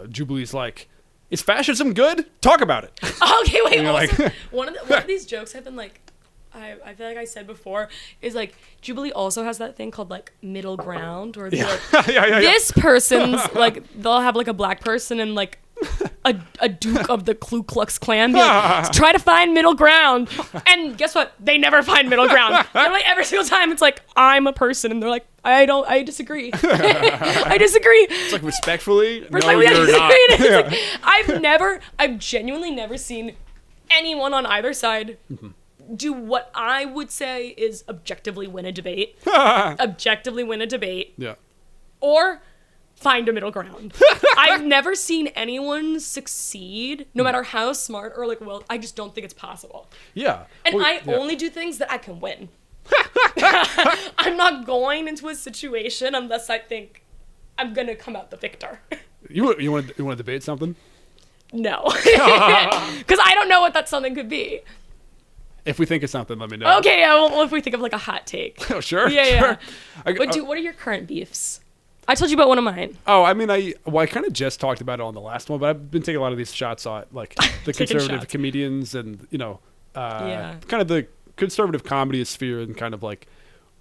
Jubilee's like, is fascism good? Talk about it. Okay, wait. Also, like, one of these jokes have been like, I feel like I said before, is like Jubilee also has that thing called like middle ground, or like, this person's like, they'll have like a black person and like a duke of the Ku Klux Klan be like, try to find middle ground, and guess what? They never find middle ground. And like every single time, it's like, I'm a person, and they're like, I disagree. I disagree. It's like respectfully, no, I you're not. Like, I've genuinely never seen anyone on either side do what I would say is objectively win a debate. Yeah. Or find a middle ground. I've never seen anyone succeed, no matter how smart or like, well, I just don't think it's possible. Yeah. And I only do things that I can win. I'm not going into a situation unless I think I'm gonna come out the victor. You want to debate something? No. Because I don't know what that something could be. If we think of something, let me know. Okay, yeah, well, if we think of like a hot take. Oh, sure. Yeah. Sure. What are your current beefs? I told you about one of mine. Oh, I mean, I kind of just talked about it on the last one, but I've been taking a lot of these shots on like the conservative comedians and, kind of the conservative comedy sphere, and kind of like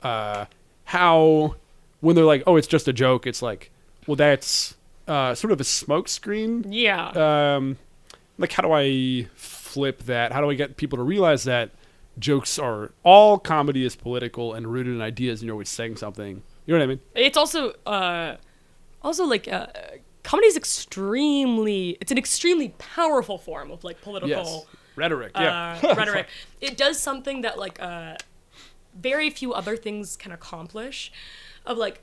how when they're like, oh, it's just a joke, it's like, well, that's sort of a smoke screen. Yeah. Like, how do I flip that? How do I get people to realize that jokes are, all comedy is political and rooted in ideas, and you're always saying something. You know what I mean? It's also like comedy is it's an extremely powerful form of like political rhetoric. Rhetoric. It does something that like very few other things can accomplish. Of like,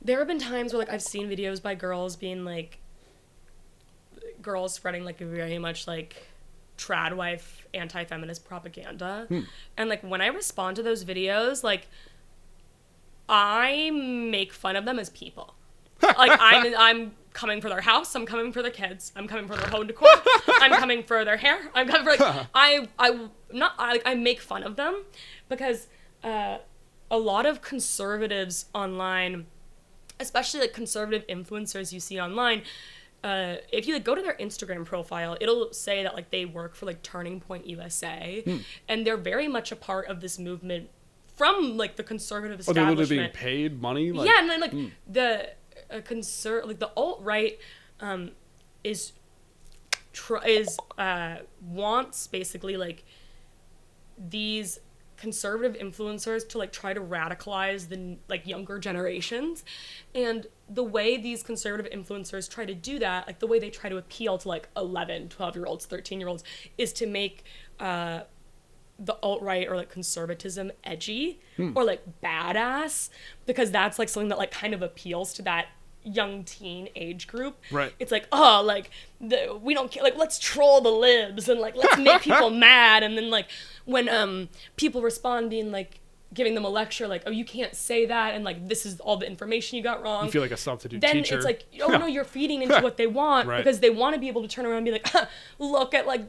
there have been times where like I've seen videos by girls being like, girls spreading like very much like trad wife anti-feminist propaganda, and like when I respond to those videos, like I make fun of them as people. Like I'm coming for their house, I'm coming for their kids, I'm coming for their home decor, I'm coming for their hair, I'm coming for like I make fun of them because a lot of conservatives online, especially like conservative influencers you see online, if you like go to their Instagram profile, it'll say that like they work for like Turning Point USA, and they're very much a part of this movement from like the conservative establishment. Oh, they're literally being paid money. Like, yeah, and then like the alt-right wants basically like these conservative influencers to like try to radicalize the like younger generations, and the way these conservative influencers try to do that, like the way they try to appeal to like 11, 12-year-olds, 13-year-olds, is to make the alt-right or like conservatism edgy or like badass, because that's like something that like kind of appeals to that young teen age group. Right. It's like, oh, like we don't care, like let's troll the libs and like let's make people mad, and then like when people respond being like, giving them a lecture like, oh, you can't say that, and like this is all the information you got wrong. You feel like a substitute then teacher. it's like, oh no, you're feeding into what they want because they want to be able to turn around and be like, look at like,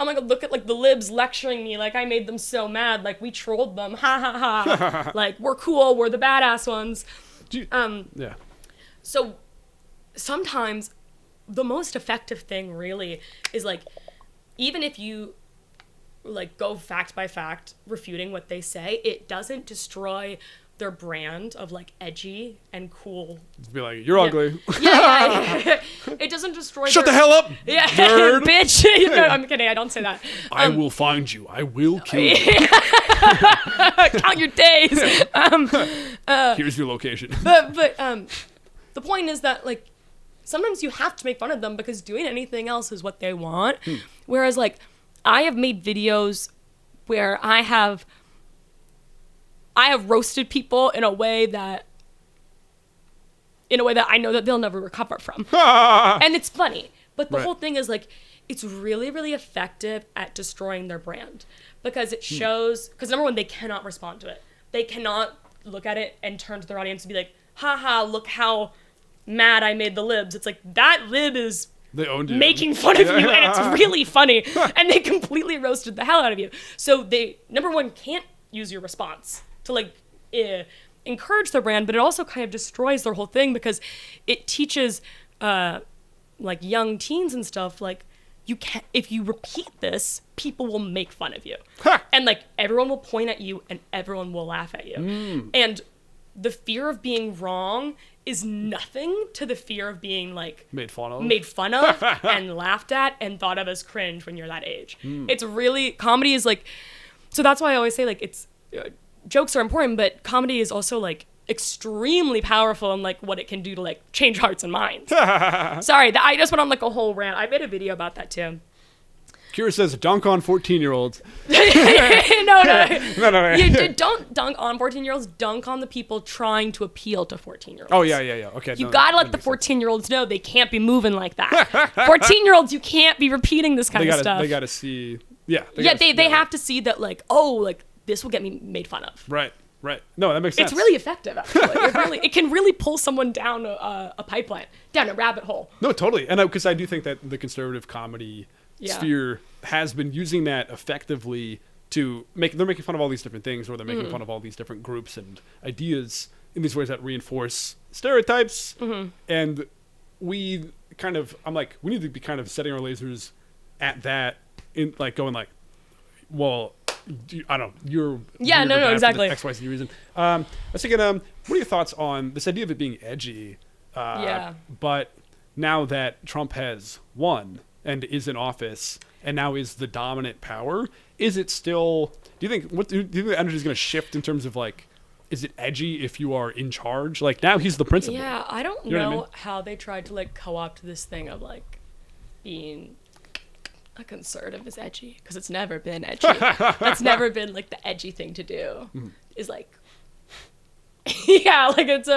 oh my god, look at like the libs lecturing me, like I made them so mad, like we trolled them, ha ha ha, like we're cool, we're the badass ones. Yeah. So sometimes the most effective thing really is like, even if you like go fact by fact refuting what they say, it doesn't destroy their brand of like edgy and cool. Be like, you're ugly. Yeah. It doesn't destroy. Shut the hell up, yeah, nerd. Bitch. No, I'm kidding. I don't say that. I will find you. I will kill you. Count your days. Here's your location. But the point is that like sometimes you have to make fun of them because doing anything else is what they want. Whereas like I have made videos where I have roasted people in a way that I know that they'll never recover from. And it's funny. But the whole thing is like, it's really, really effective at destroying their brand because it shows, because number one, they cannot respond to it. They cannot look at it and turn to their audience and be like, haha, look how mad I made the libs. It's like, that lib is they owned you. Making fun of you, and it's really funny. And they completely roasted the hell out of you. So they, number one, can't use your response to like encourage their brand, but it also kind of destroys their whole thing because it teaches like young teens and stuff like, you can't, if you repeat this, people will make fun of you. And like everyone will point at you and everyone will laugh at you. And the fear of being wrong is nothing to the fear of being like made fun of and laughed at and thought of as cringe when you're that age. It's really, comedy is like, so that's why I always say like it's jokes are important, but comedy is also like extremely powerful in like what it can do to like change hearts and minds. Sorry, I just went on like a whole rant. I made a video about that too. Keara says, dunk on 14-year-olds. No. Don't dunk on 14-year-olds. Dunk on the people trying to appeal to 14-year-olds. Oh, yeah. Okay. You gotta let the 14-year-olds know they can't be moving like that. 14-year-olds, you can't be repeating this kind of stuff. They gotta see. Yeah. They have to see that like, oh, like this will get me made fun of. Right. No, that makes sense. It's really effective, actually. It can really pull someone down a pipeline, down a rabbit hole. No, totally. And because I do think that the conservative comedy sphere has been using that effectively to they're making fun of all these different things, or they're making fun of all these different groups and ideas in these ways that reinforce stereotypes. And we kind of, I'm like, we need to be kind of setting our lasers at that, in like going like, well, I don't know, you're exactly X, Y, Z reason. I was thinking, what are your thoughts on this idea of it being edgy? But now that Trump has won and is in office and now is the dominant power, is it still, do you think the energy is going to shift in terms of like, is it edgy if you are in charge? Like now he's the principal. Yeah, I don't know how they tried to like co-opt this thing of like being a conservative is edgy, because it's never been edgy. That's never been like the edgy thing to do. Is like, yeah, like it's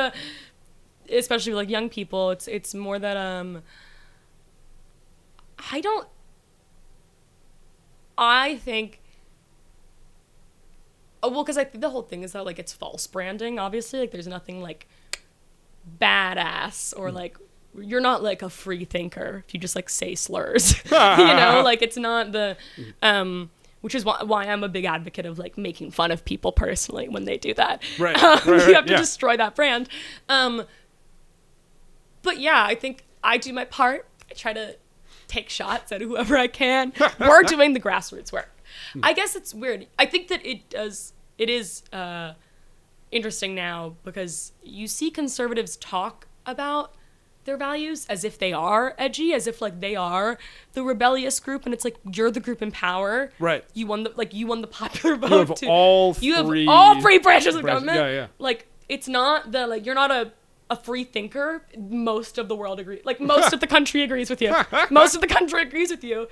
especially with like young people, it's more that I think, well, because I think the whole thing is that like it's false branding, obviously, like there's nothing like badass or like, you're not like a free thinker if you just like say slurs. Like it's not the which is why I'm a big advocate of like making fun of people personally when they do that. You have to destroy that brand. But yeah, I think I do my part. I try to take shots at whoever I can. We're doing the grassroots work. I guess it's weird. I think that it is interesting now because you see conservatives talk about their values as if they are edgy, as if like they are the rebellious group, and it's like you're the group in power. Right. You won the popular vote. You have all three branches of government. Yeah. Like it's not the like you're not a free thinker. Most of the world agrees. Like most of the country agrees with you. Most of the country agrees with you.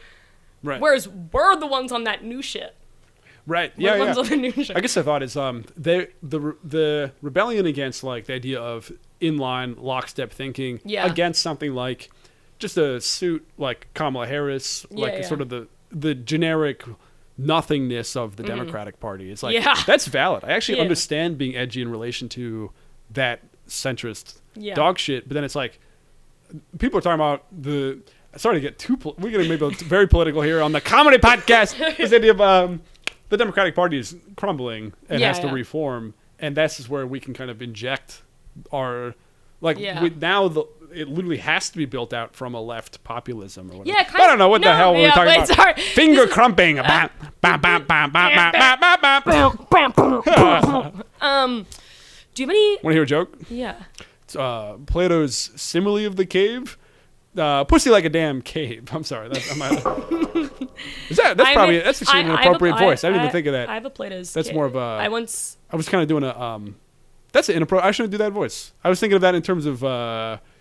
Right. Whereas we're the ones on that new shit. Right. We're the ones on the new shit. I guess the thought is the rebellion against like the idea of inline lockstep thinking against something like just a suit like Kamala Harris, sort of the generic nothingness of the Democratic Party. It's like, Yeah. that's valid. I actually Yeah. understand being edgy in relation to that centrist Yeah. dog shit, but then it's like, people are talking about sorry to get we're getting maybe very political here on the comedy podcast. This idea of the Democratic Party is crumbling and has to reform, and that's just where we can kind of inject our, like, it literally has to be built out from a left populism or whatever. Yeah, I don't know what the hell we're talking about. Sorry. Finger crumping. Do you have any? Want to hear a joke? Yeah. It's, Plato's simile of the cave. Pussy like a damn cave. I'm sorry. That's actually an appropriate voice. I didn't even think of that. I have a Plato's. That's cave. more of a. I was kind of doing a. That's an inappropriate. I shouldn't do that voice. I was thinking of that in terms of.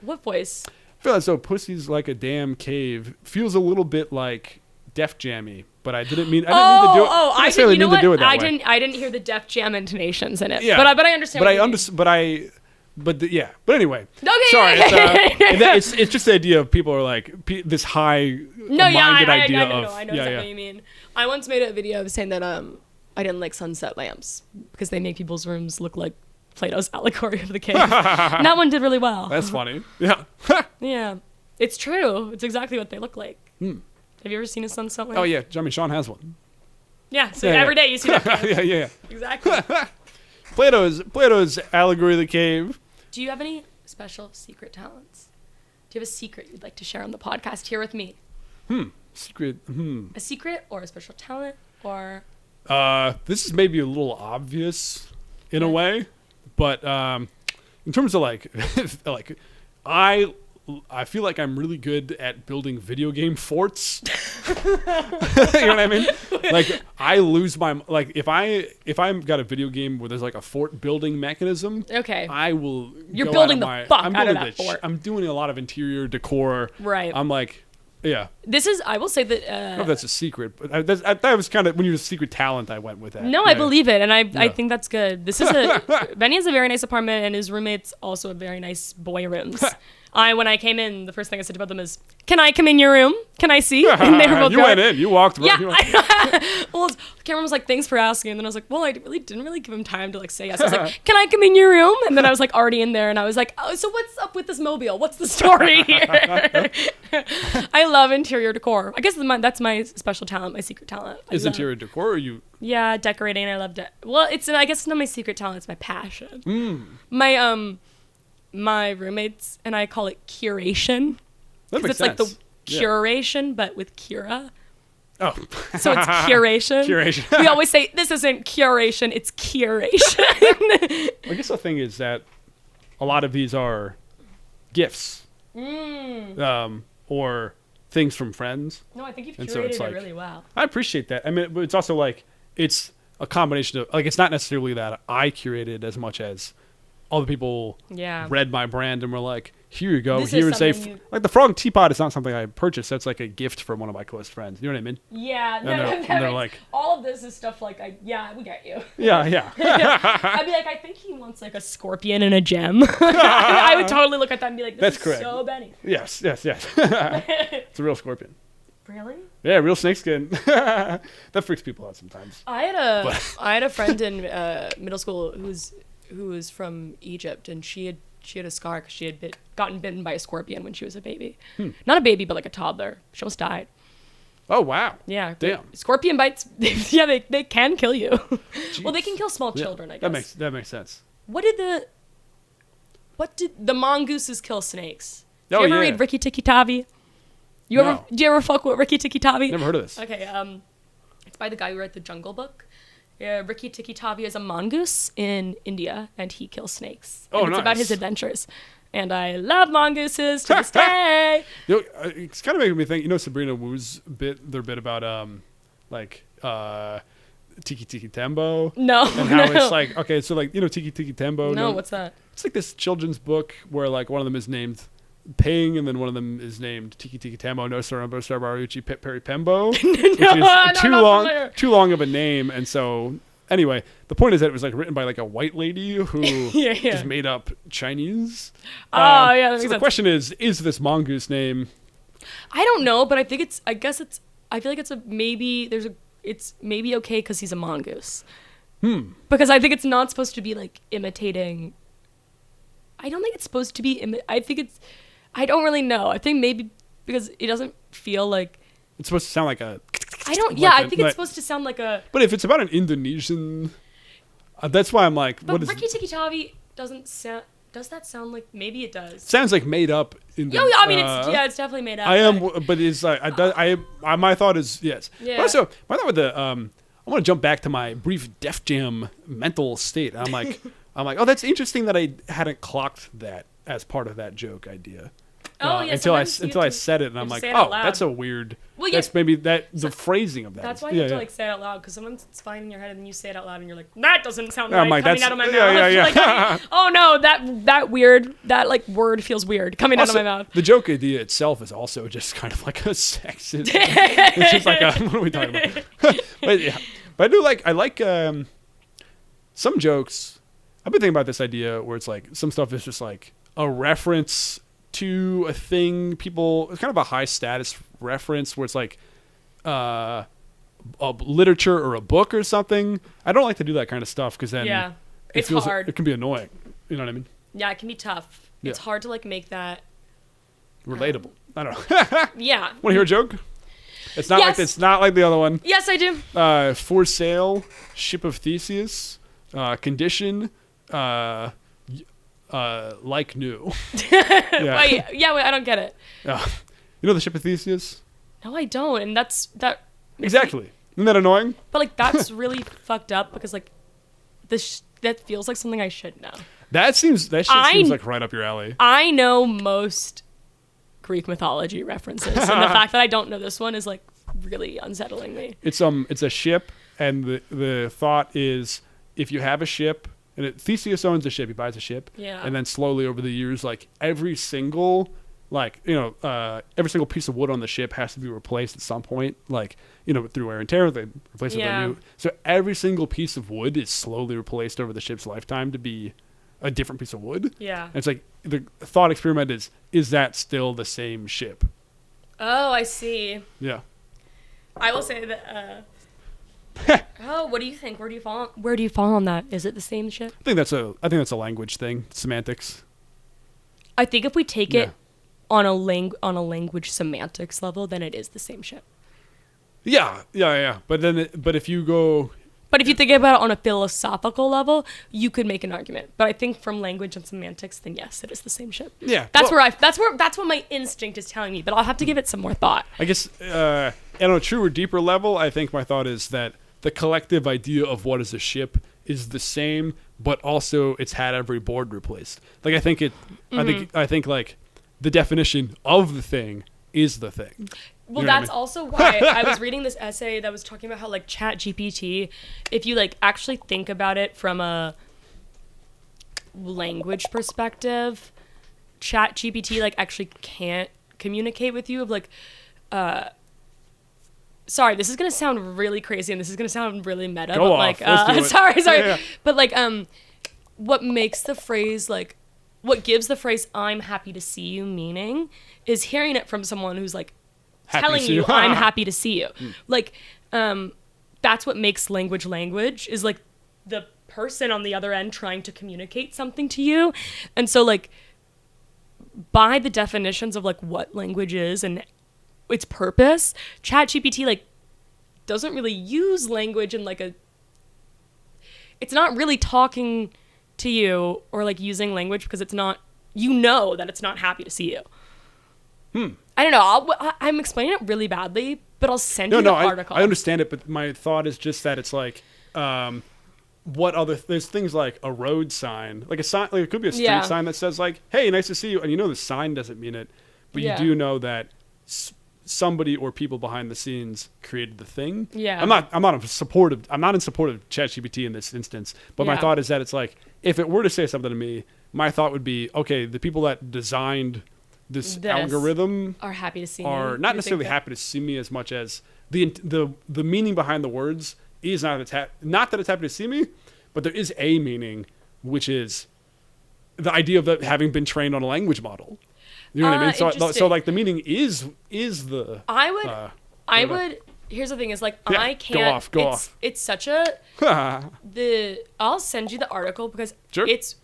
What voice? I feel as though pussy's like a damn cave feels a little bit like Def Jammy, but I didn't mean. I didn't mean to do it. I didn't mean to do it that way. I didn't hear the Def Jam intonations in it. Yeah. But I understand. But anyway. Okay. Sorry. It's just the idea of people are like this high-minded idea of. I know exactly what you mean. I once made a video of saying that I didn't like sunset lamps because they make people's rooms look like Plato's allegory of the cave. And that one did really well. That's funny. Yeah. Yeah. It's true. It's exactly what they look like. Have you ever seen a sunset lamp? Oh yeah, Sean has one. Yeah. So every day you see that. yeah. Exactly. Plato's allegory of the cave. Do you have any special secret talents? Do you have a secret you'd like to share on the podcast here with me? Secret. A secret or a special talent or? This is maybe a little obvious in a way, but in terms of like I feel like I'm really good at building video game forts. You know what I mean? Like I lose my if I'm got a video game where there's like a fort building mechanism. Okay. I will. You're building the fuck out of that fort. I'm doing a lot of interior decor. Right. I'm like, yeah. This is. I will say that. I don't know if that's a secret, but that was kind of when you were secret talent. I went with that. No, I believe it, and I think that's good. This is Benny has a very nice apartment, and his roommates also have very nice boy rooms. When I came in, the first thing I said about them is, "Can I come in your room? Can I see?" And they were both went in. You walked. Yeah. Well, Cameron was like, "Thanks for asking," and then I was like, "Well, I didn't really give him time to like say yes." I was like, "Can I come in your room?" And then I was like already in there, and I was like, "Oh, so what's up with this mobile? What's the story here?" I love interior decor. I guess that's my special talent, my secret talent. Is interior decor or you? Yeah, decorating. I love Well, I guess it's not my secret talent. It's my passion. My roommates and I call it curation. That makes it's sense. Like the curation, but with Keara. Oh. So it's curation. Curation. We always say, this isn't curation, it's curation. I guess the thing is that a lot of these are gifts. Or things from friends. No, I think you've And curated so it's like, it really well. I appreciate that. I mean, but it's also like, it's a combination of, like, it's not necessarily that I curated as much as other people read my brand and were like, here you go. Here is like the frog teapot is not something I purchased. That's like a gift from one of my close friends. You know what I mean? Yeah. And they're like, all of this is stuff like, we get you. Yeah. I'd be like, I think he wants like a scorpion and a gem. I would totally look at that and be like, this is so Benny. Yes. It's a real scorpion. Really? Yeah, real snakeskin. That freaks people out sometimes. I had a friend in middle school who was from Egypt, and she had a scar because she had gotten bitten by a scorpion when she was a baby. Not a baby, but like a toddler. She almost died. Oh, wow. Yeah. Damn. Scorpion bites, they can kill you. Well, they can kill small children, I guess. That makes sense. What did the mongooses kill snakes? Did you ever read Rikki Tikki Tavi? Do you ever fuck with Rikki Tikki Tavi? Never heard of this. Okay, it's by the guy who wrote the Jungle Book. Rikki Tikki Tavi is a mongoose in India, and he kills snakes. Oh, it's about his adventures. And I love mongooses to this day. It's kind of making me think, Sabrina Wu's their bit about, Tiki Tiki Tembo? No. And how it's like, okay, so like, Tiki Tiki Tembo? No, what's that? It's like this children's book where like one of them is named Ping, and then one of them is named Tiki Tiki Tambo no Sorumbo Starbaruchi Pit Peri Pembo, which is too long of a name. And so anyway, the point is that it was like written by like a white lady who just made up Chinese. That so the question is this mongoose name? I don't know, but I feel like it's maybe there's it's maybe okay because he's a mongoose. Because I think it's not supposed to be like imitating. I don't think it's supposed to be. I think it's. I don't really know. I think maybe because it doesn't feel like. It's supposed to sound like a. I don't. Yeah, I think it's supposed to sound like a. But if it's about an Indonesian, that's why I'm like. But Riki Tiki Tavi doesn't sound. Does that sound like? Maybe it does. Sounds like made up. I mean, it's definitely made up. I am, but it's like my thought is yes. Yeah. But also, my thought with the I want to jump back to my brief Def Jam mental state. I'm like, oh, that's interesting that I hadn't clocked that as part of that joke idea. Oh yeah. Until I said it, and I'm like, oh, that's a weird. Well, yeah, that's maybe the phrasing of that. That's why you have to like say it out loud, because sometimes it's fine in your head, and then you say it out loud, and you're like, that doesn't sound right coming out of my mouth. Yeah. Like, oh no, that weird, that like word feels weird coming out of my mouth. The joke idea itself is also just kind of like a sexist. It's just like what are we talking about? But yeah, but I like some jokes. I've been thinking about this idea where it's like some stuff is just like a reference to a thing it's kind of a high status reference where it's like a literature or a book or something. I don't like to do that kind of stuff because then it's hard. It can be annoying. You know what I mean? Yeah, it can be tough. Yeah. It's hard to like make that relatable. I don't know. Yeah. Want to hear a joke? It's not like the other one. Yes, I do. For sale, ship of Theseus, condition, like new. Wait, I don't get it. You know the ship of Theseus? No, I don't, and that. Exactly. Isn't that annoying? But like that's really fucked up because like that feels like something I should know. That seems like right up your alley. I know most Greek mythology references, and the fact that I don't know this one is like really unsettling me. It's a ship, and the thought is if you have a ship. And Theseus owns a ship. He buys a ship. Yeah. And then slowly over the years, like every single piece of wood on the ship has to be replaced at some point. Like, through wear and tear, they replace it with new. So every single piece of wood is slowly replaced over the ship's lifetime to be a different piece of wood. Yeah. And it's like the thought experiment is that still the same ship? Oh, I see. Yeah. I will say that. Oh, what do you think? Where do you fall on that? Is it the same ship? I think that's a language thing, semantics. I think if we take it on a language semantics level, then it is the same ship. Yeah. But if you think about it on a philosophical level, you could make an argument. But I think from language and semantics, then yes, it is the same ship. Yeah. That's what my instinct is telling me. But I'll have to give it some more thought. I guess on a truer, deeper level, I think my thought is that the collective idea of what is a ship is the same, but also it's had every board replaced. Like I think like the definition of the thing is the thing. Well, that's also why I was reading this essay that was talking about how like ChatGPT, if you like actually think about it from a language perspective, ChatGPT like actually can't communicate with you of like sorry, this is gonna sound really crazy and this is gonna sound really meta. Go but off. like sorry. Yeah. But like what makes the phrase like what gives the phrase I'm happy to see you meaning is hearing it from someone who's like telling you I'm happy to see you. Like that's what makes language is like the person on the other end trying to communicate something to you. And so like by the definitions of like what language is and its purpose, ChatGPT like doesn't really use language in like it's not really talking to you or like using language because it's not that it's not happy to see you. I don't know. I'm explaining it really badly, but I'll send you the article. I understand it, but my thought is just that it's like there's things like a road sign, like a sign, like it could be a street sign that says like, "Hey, nice to see you," and the sign doesn't mean it, but you do know that somebody or people behind the scenes created the thing. Yeah. I'm not in support of ChatGPT in this instance, but my thought is that it's like if it were to say something to me, my thought would be, okay, the people that designed this algorithm are happy to see me. Are not necessarily happy to see me as much as the meaning behind the words is not that it's happy to see me, but there is a meaning, which is the idea of having been trained on a language model. You know what I mean? So like the meaning is the. I would here's the thing is like Yeah, I can't. go off. It's such a I'll send you the article because Sure. it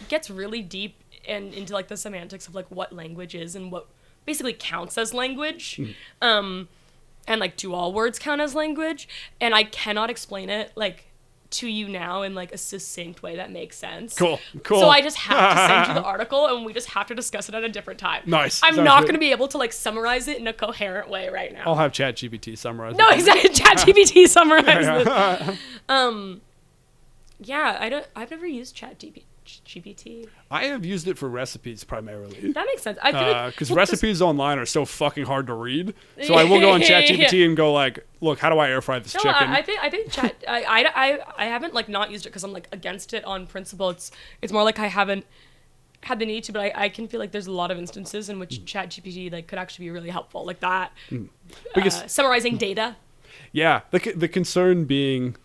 gets really deep and into like the semantics of like what language is and what basically counts as language. And like do all words count as language? And I cannot explain it like to you now in like a succinct way that makes sense. Cool. So I just have to send you the article and we just have to discuss it at a different time. Nice. I'm Sounds not good. going to be able to like summarize it in a coherent way right now. I'll have ChatGPT summarize No, it. exactly. ChatGPT summarized it. Yeah, I've never used ChatGPT. I have used it for recipes primarily. That makes sense. I feel like Because recipes online are so fucking hard to read. So I will go on ChatGPT and go like, look, how do I air fry this chicken? I think Chat. I haven't like not used it because I'm like against it on principle. It's more like I haven't had the need to, but I can feel like there's a lot of instances in which ChatGPT like could actually be really helpful, like that. Because summarizing data. yeah, the concern being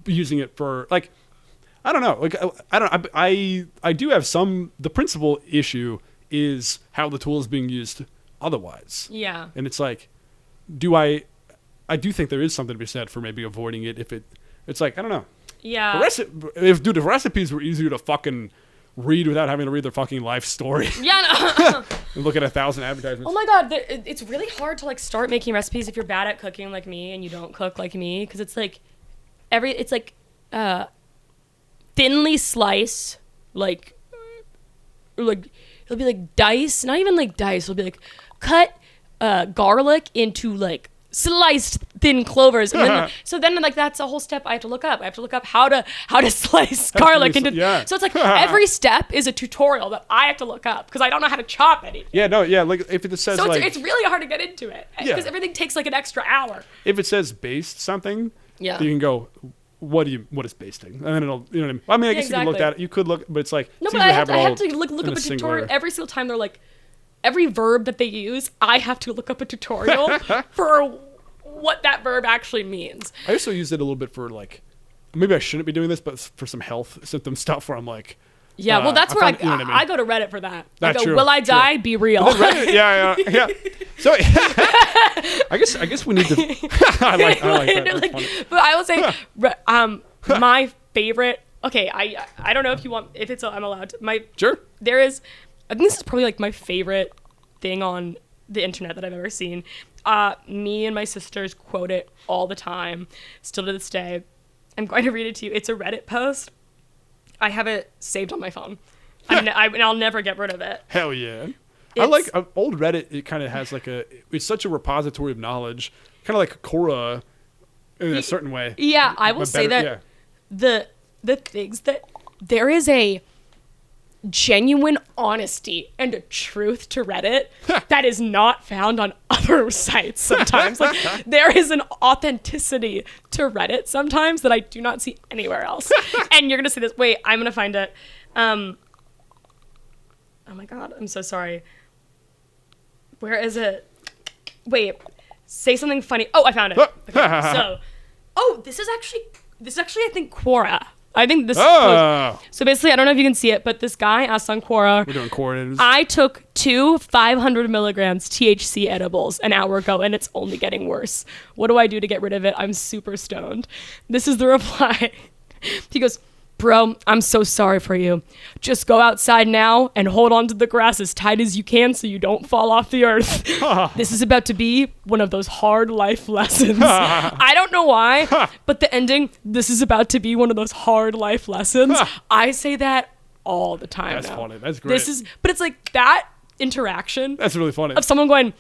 using it for like, I don't know, like I do have some. The principal issue is how the tool is being used otherwise. Yeah. And it's like, I do think there is something to be said for maybe avoiding it if it's like, I don't know. Yeah. If recipes were easier to fucking read without having to read their fucking life story Yeah. No. and look at 1,000 advertisements. Oh my god, it's really hard to like start making recipes if you're bad at cooking like me and you don't cook like me, because it's like thinly slice like it'll be like dice, not even like dice, it'll be like cut garlic into like sliced thin clovers, and then so then like that's a whole step I have to look up. I have to look up how to slice garlic into. Yeah. So it's like every step is a tutorial that I have to look up because I don't know how to chop anything. Yeah, no, yeah, like if it says So like it's really hard to get into it because everything takes like an extra hour. if it says based something, Yeah. you can go, what is basting? And then it'll, you know what I mean? I mean, I guess you could look exactly. at it. You could look, but it's like, No, it's but easy I to have it all to look in up a singular. tutorial every single time. They're like, every verb that they use, I have to look up a tutorial for what that verb actually means. I also used it a little bit for like, maybe I shouldn't be doing this, but for some health symptom stuff where I'm like, Yeah, well, that's where you know what I mean? I go to Reddit for that. I That's go, true, will I true. die? Be real. Reddit, yeah. So I guess we need to. I like that. That's Like, funny. but I will say, my favorite. Okay, I don't know if you want if it's I'm allowed to. Sure. There is, I think this is probably like my favorite thing on the internet that I've ever seen. Me and my sisters quote it all the time, still to this day. I'm going to read it to you. It's a Reddit post. I have it saved on my phone. And I'll never get rid of it. Hell yeah. I like old Reddit. It kind of has like it's such a repository of knowledge, kind of like Quora in a certain way. Yeah, I will But say better- that the things that there is a genuine honesty and a truth to Reddit that is not found on other sites sometimes. Like there is an authenticity to Reddit sometimes that I do not see anywhere else. And you're gonna see this. Wait, I'm gonna find it. Oh my god, I'm so sorry. Where is it? Wait, say something funny. Oh, I found it. Okay, so, this is actually I think Quora. I think this. So basically, I don't know if you can see it, but this guy asked on Quora. We're doing coordinates. I took 2 500 milligrams THC edibles an hour ago, and it's only getting worse. What do I do to get rid of it? I'm super stoned. This is the reply. He goes, bro, I'm so sorry for you. Just go outside now and hold on to the grass as tight as you can so you don't fall off the earth. This is about to be one of those hard life lessons. I don't know why, but the ending, this is about to be one of those hard life lessons. I say that all the time That's now. funny. That's great. But it's like that interaction That's really funny. of someone going,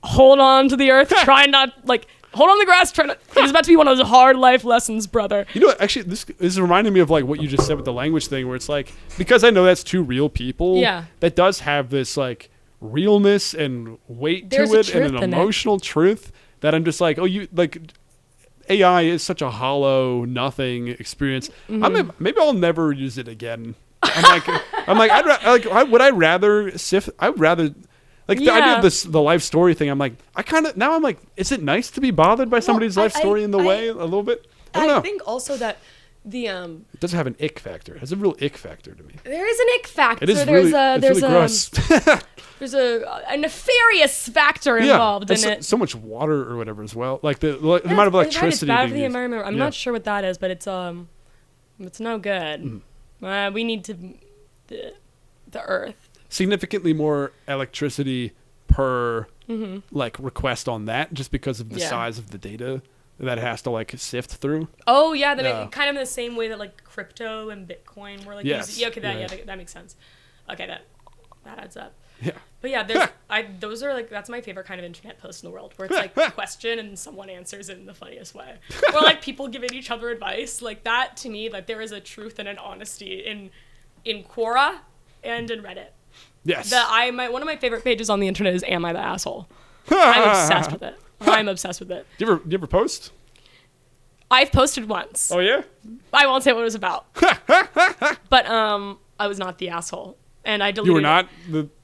hold on to the earth, try not, like, hold on the grass, try not, it's about to be one of those hard life lessons, brother. You know what, actually, this is reminding me of like what you just said with the language thing, where it's like, because I know that's two real people. Yeah. That does have this like realness and weight There's to a it and truth an in it. emotional truth that I'm just like, oh, you like. AI is such a hollow, nothing experience. Mm-hmm. Maybe I'll never use it again. Would I rather sift? I'd rather. Like the idea of the life story thing, I'm like, I'm like, is it nice to be bothered by somebody's life story in the way a little bit? I don't know. think also that It doesn't have an ick factor. It has a real ick factor to me. There is an ick factor. It is really gross. There's a nefarious factor involved in it. So much water or whatever as well. Like the amount of electricity. It's bad for the environment. I'm not sure what that is, but it's no good. We need the Earth. Significantly more electricity per like request on that, just because of the size of the data that it has to like sift through. Oh yeah, kind of in the same way that like crypto and Bitcoin were like. Yes. That makes sense. Okay, that adds up. Yeah. But yeah, those are like, that's my favorite kind of internet post in the world, where it's like a question and someone answers it in the funniest way, or like people giving each other advice. Like that to me, like there is a truth and an honesty in Quora and in Reddit. Yes. One of my favorite pages on the internet is "Am I the Asshole?" I'm obsessed with it. I'm obsessed with it. Do you ever post? I've posted once. Oh yeah. I won't say what it was about. But I was not the asshole, and I deleted. You were not.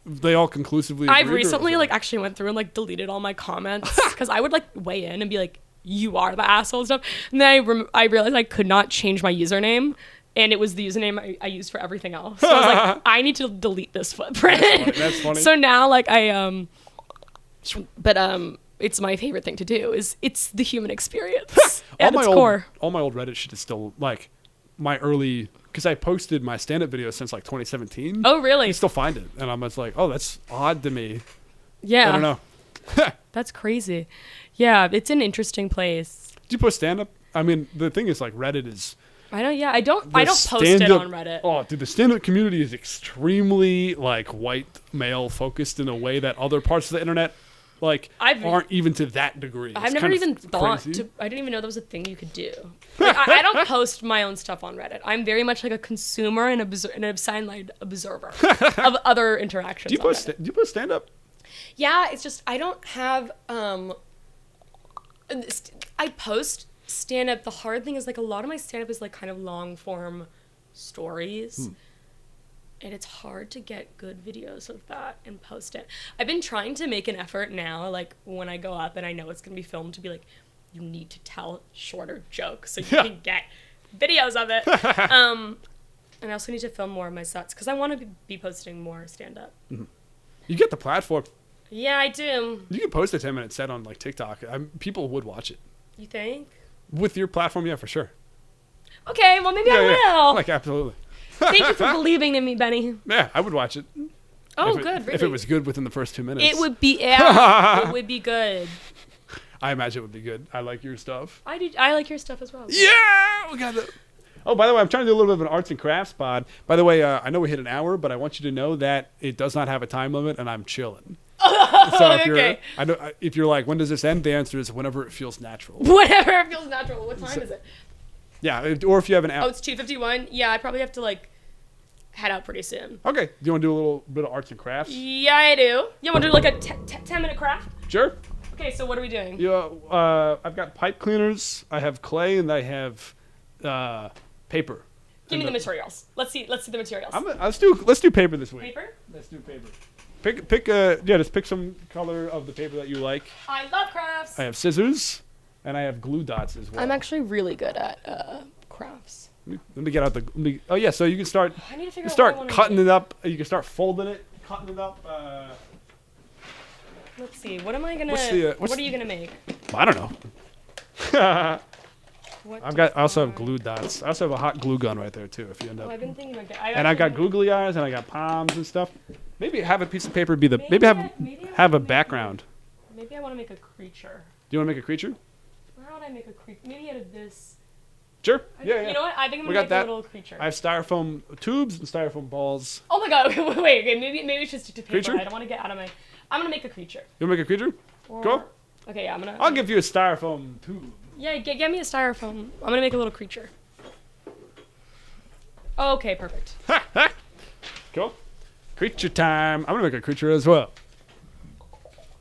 They all conclusively. I've recently like actually went through and like deleted all my comments because I would like weigh in and be like, "You are the asshole" and stuff, and then I realized I could not change my username. And it was the username I used for everything else. So I was like, I need to delete this footprint. That's funny. So now, like, it's my favorite thing to do. It's the human experience at its core. All my old Reddit shit is still, like, my early... Because I posted my stand-up videos since, like, 2017. Oh, really? You still find it. And I'm just like, oh, that's odd to me. Yeah. I don't know. That's crazy. Yeah, it's an interesting place. Do you post stand-up? I mean, the thing is, like, Reddit is... I don't post it on Reddit. Oh, dude, the stand-up community is extremely like white male focused in a way that other parts of the internet like aren't even to that degree. I've never even thought to. I didn't even know that was a thing you could do. Like, I don't post my own stuff on Reddit. I'm very much like a consumer and an sidelined observer of other interactions. Do you post stand-up? Yeah, it's just I don't have. I post stand-up. The hard thing is like a lot of my stand-up is like kind of long form stories, and it's hard to get good videos of that and post it. I've been trying to make an effort now, like when I go up and I know it's gonna be filmed, to be like, you need to tell shorter jokes so you can get videos of it. And I also need to film more of my sets because I want to be posting more stand-up. You get the platform. Yeah, I do. You can post a 10-minute set on like TikTok. People would watch it. You think? With your platform, yeah, for sure. Okay, well maybe I will. Like absolutely. Thank you for believing in me, Benny. Yeah, I would watch it. Oh, good. Really? If it was good within the first 2 minutes. It would be. Yeah, it would be good. I imagine it would be good. I like your stuff. I like your stuff as well. Yeah, we got it. Oh, by the way, I'm trying to do a little bit of an arts and crafts pod. By the way, I know we hit an hour, but I want you to know that it does not have a time limit, and I'm chilling. So if you're like, when does this end? The answer is whenever it feels natural. Whenever it feels natural. What time is it? Yeah, or if you have an hour. Oh, it's 2:51. Yeah, I probably have to like head out pretty soon. Okay. Do you want to do a little bit of arts and crafts? Yeah, I do. You want to do like a 10-minute craft? Sure. Okay, so what are we doing? Yeah, I've got pipe cleaners. I have clay, and I have paper. Give me the materials. Let's see the materials. Let's do paper this week. Paper? Let's do paper. Just pick some color of the paper that you like. I love crafts. I have scissors, and I have glue dots as well. I'm actually really good at crafts. Let me get out the. Oh yeah, so you can start. I need to figure out start what I cutting it up. You can start folding it, cutting it up. Let's see. What am I gonna? What are you gonna make? I don't know. I also have glue dots. I also have a hot glue gun right there too. If you end up. I've been thinking about and I got googly eyes and I got palms and stuff. Maybe have a piece of paper be the. Maybe have a background. Maybe I want to make a creature. Do you want to make a creature? How would I make a creature? Maybe out of this. Sure. Yeah. You know what? I think I'm gonna make a little creature. I have styrofoam tubes and styrofoam balls. Oh my god! Wait. Okay, maybe we should stick to paper. Creature? I don't want to get out of my. I'm gonna make a creature. You want to make a creature? Go. Okay, yeah, I'm gonna. I'll give you a styrofoam tube. Yeah, get me a styrofoam. I'm gonna make a little creature. Okay, perfect. Cool. Creature time. I'm gonna make a creature as well.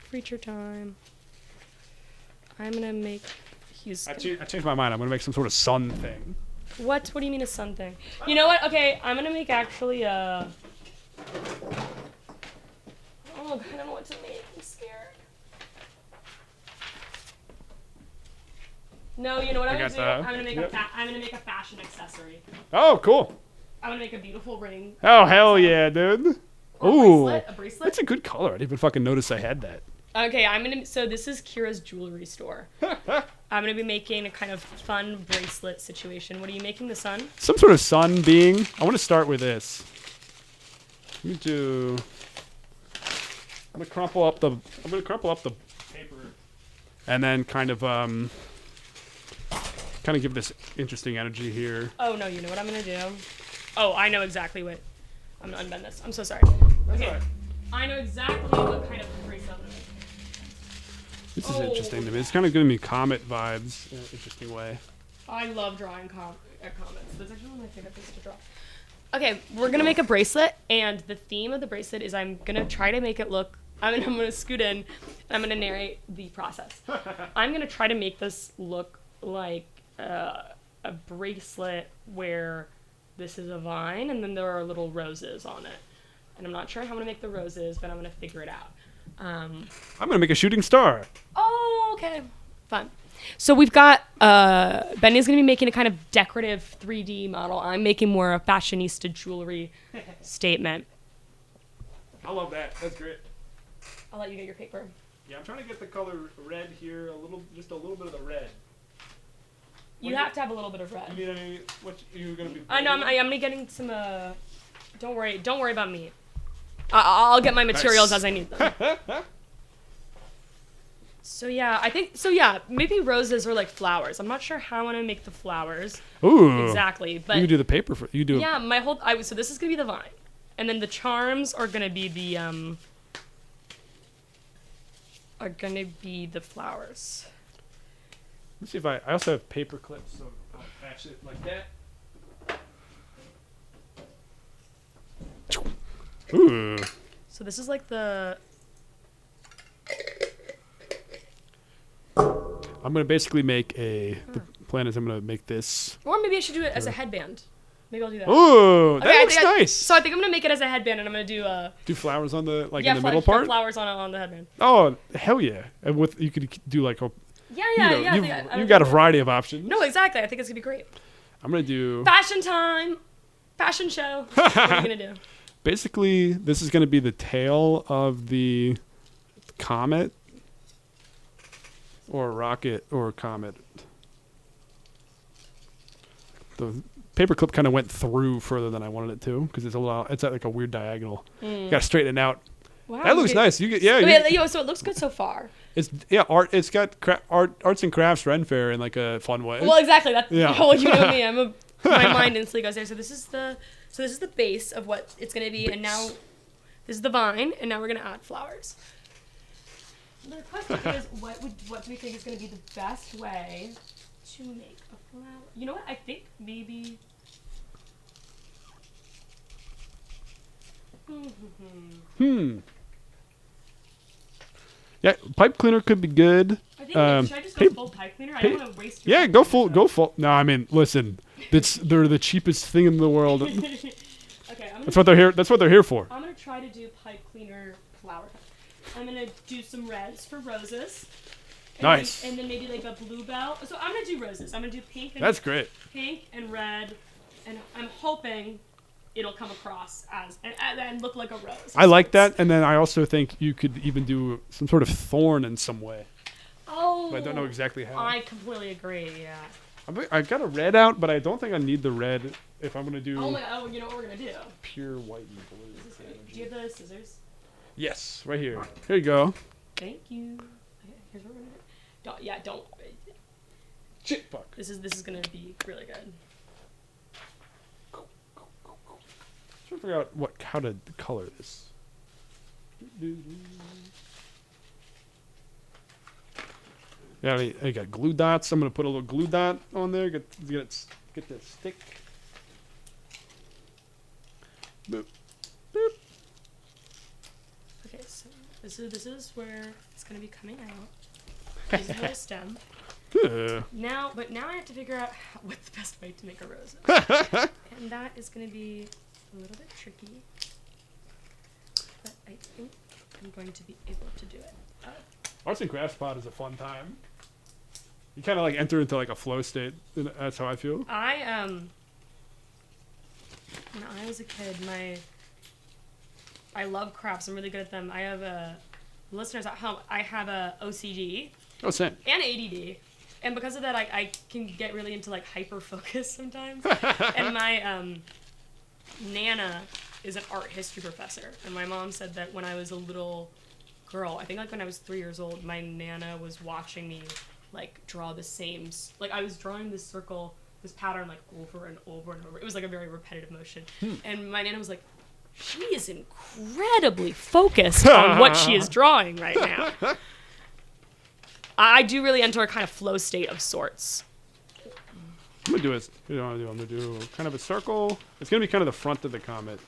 Creature time. I'm gonna make. I changed my mind. I'm gonna make some sort of sun thing. What? What do you mean a sun thing? You know what? Okay, I'm gonna make actually a. Oh, I don't know what to make. I'm scared. No, you know what I'm I gonna got do? that. I'm gonna make Yep. I'm gonna make a fashion accessory. Oh, cool. I'm gonna make a beautiful ring. Oh, hell yeah, dude. Or Ooh. a bracelet. That's a good color. I didn't even fucking notice I had that. Okay, so this is Keara's jewelry store. I'm gonna be making a kind of fun bracelet situation. What are you making, the sun? Some sort of sun being. I want to start with this. Let me do. I'm gonna crumple up the paper, and then kind of give this interesting energy here. Oh no, you know what I'm gonna do? Oh, I know exactly what. I'm gonna unbend this. I'm so sorry. Okay, Alright. I know exactly what kind of bracelet I'm gonna make. This is interesting to me. It's kind of giving me comet vibes in an interesting way. I love drawing comets. That's actually one of my favorite things to draw. Okay, we're gonna make a bracelet, and the theme of the bracelet is I'm gonna try to make it look. I'm gonna scoot in, and I'm gonna narrate the process. I'm gonna try to make this look like a bracelet where this is a vine, and then there are little roses on it. And I'm not sure how I'm gonna make the roses, but I'm gonna figure it out. I'm gonna make a shooting star. Oh, okay. Fun. So we've got, Benny's going to be making a kind of decorative 3D model. I'm making more a fashionista jewelry statement. I love that. That's great. I'll let you get your paper. Yeah, I'm trying to get the color red here, just a little bit of the red. You have to have a little bit of red. You need what you're gonna be? I know. I'm gonna be getting some. Don't worry about me. I'll get my materials as I need them. So yeah, maybe roses or like flowers. I'm not sure how I want to make the flowers. Ooh. Exactly, but you do the paper for you do. Yeah, so this is gonna be the vine, and then the charms are gonna be the flowers. Let's see if I also have paper clips, so I'll attach it like that. Ooh. So this is like the. I'm gonna basically make the plan is I'm gonna make this. Or maybe I should do it as a headband. Maybe I'll do that. Ooh, that Okay, looks nice. So I think I'm gonna make it as a headband, and I'm gonna do do flowers on the in the middle part. Flowers on the headband. Oh hell yeah! And you could do like a. Yeah. You've got a variety of options. No, exactly. I think it's gonna be great. I'm gonna do Fashion time, fashion show. What are you gonna do? Basically, this is gonna be the tail of the comet. Or rocket or comet. The paperclip kind of went through further than I wanted it to because it's at like a weird diagonal. You gotta straighten it out. Wow, that looks nice. So it looks good so far. Art. It's got arts and crafts Ren Fair in like a fun way. Well, exactly. That's yeah. Oh, you know me. My mind instantly goes there. So this is the base of what it's gonna be, and now this is the vine, and now we're gonna add flowers. The question is, what do we think is going to be the best way to make a flower? You know what? I think maybe. Yeah, pipe cleaner could be good. I think should I just go full pipe cleaner? I don't want to waste. Yeah, go full. No, I mean, listen, they're the cheapest thing in the world. Okay, that's what they're here. That's what they're here for. I'm gonna try to do pipe cleaner flower. I'm gonna do some reds for roses. Nice. And then maybe like a bluebell. So I'm gonna do roses. I'm gonna do pink. That's great. Pink and red, and I'm hoping it'll come across and look like a rose. I like that, and then I also think you could even do some sort of thorn in some way. Oh. But I don't know exactly how. I completely agree. Yeah. I got a red out, but I don't think I need the red if I'm gonna do. Oh, you know what we're gonna do? Pure white and blue. Do you have the scissors? Yes, right here. Here you go. Thank you. Okay, here's what we're gonna do. Don't. Shit, fuck. This is gonna be really good. Trying to figure out how to color this. Yeah, I got glue dots. I'm gonna put a little glue dot on there. Get that stick. Boop. Boop. Okay, so this is where it's gonna be coming out. This is the stem. Now I have to figure out what's the best way to make a rose. And that is gonna be a little bit tricky, but I think I'm going to be able to do it. Arts and crafts pod is a fun time. You kind of like enter into like a flow state. That's how I feel. When I was a kid, I love crafts. I'm really good at them. I have listeners at home. I have a OCD. Oh, same. And ADD. And because of that, I can get really into like hyper focus sometimes. And my Nana is an art history professor. And my mom said that when I was a little girl, I think like when I was 3 years old, my Nana was watching me like draw the same, like I was drawing this circle, this pattern like over and over and over. It was like a very repetitive motion. And my Nana was like, she is incredibly focused on what she is drawing right now. I do really enter a kind of flow state of sorts. I'm gonna do it. You know what I'm gonna do kind of a circle. It's gonna be kind of the front of the comet.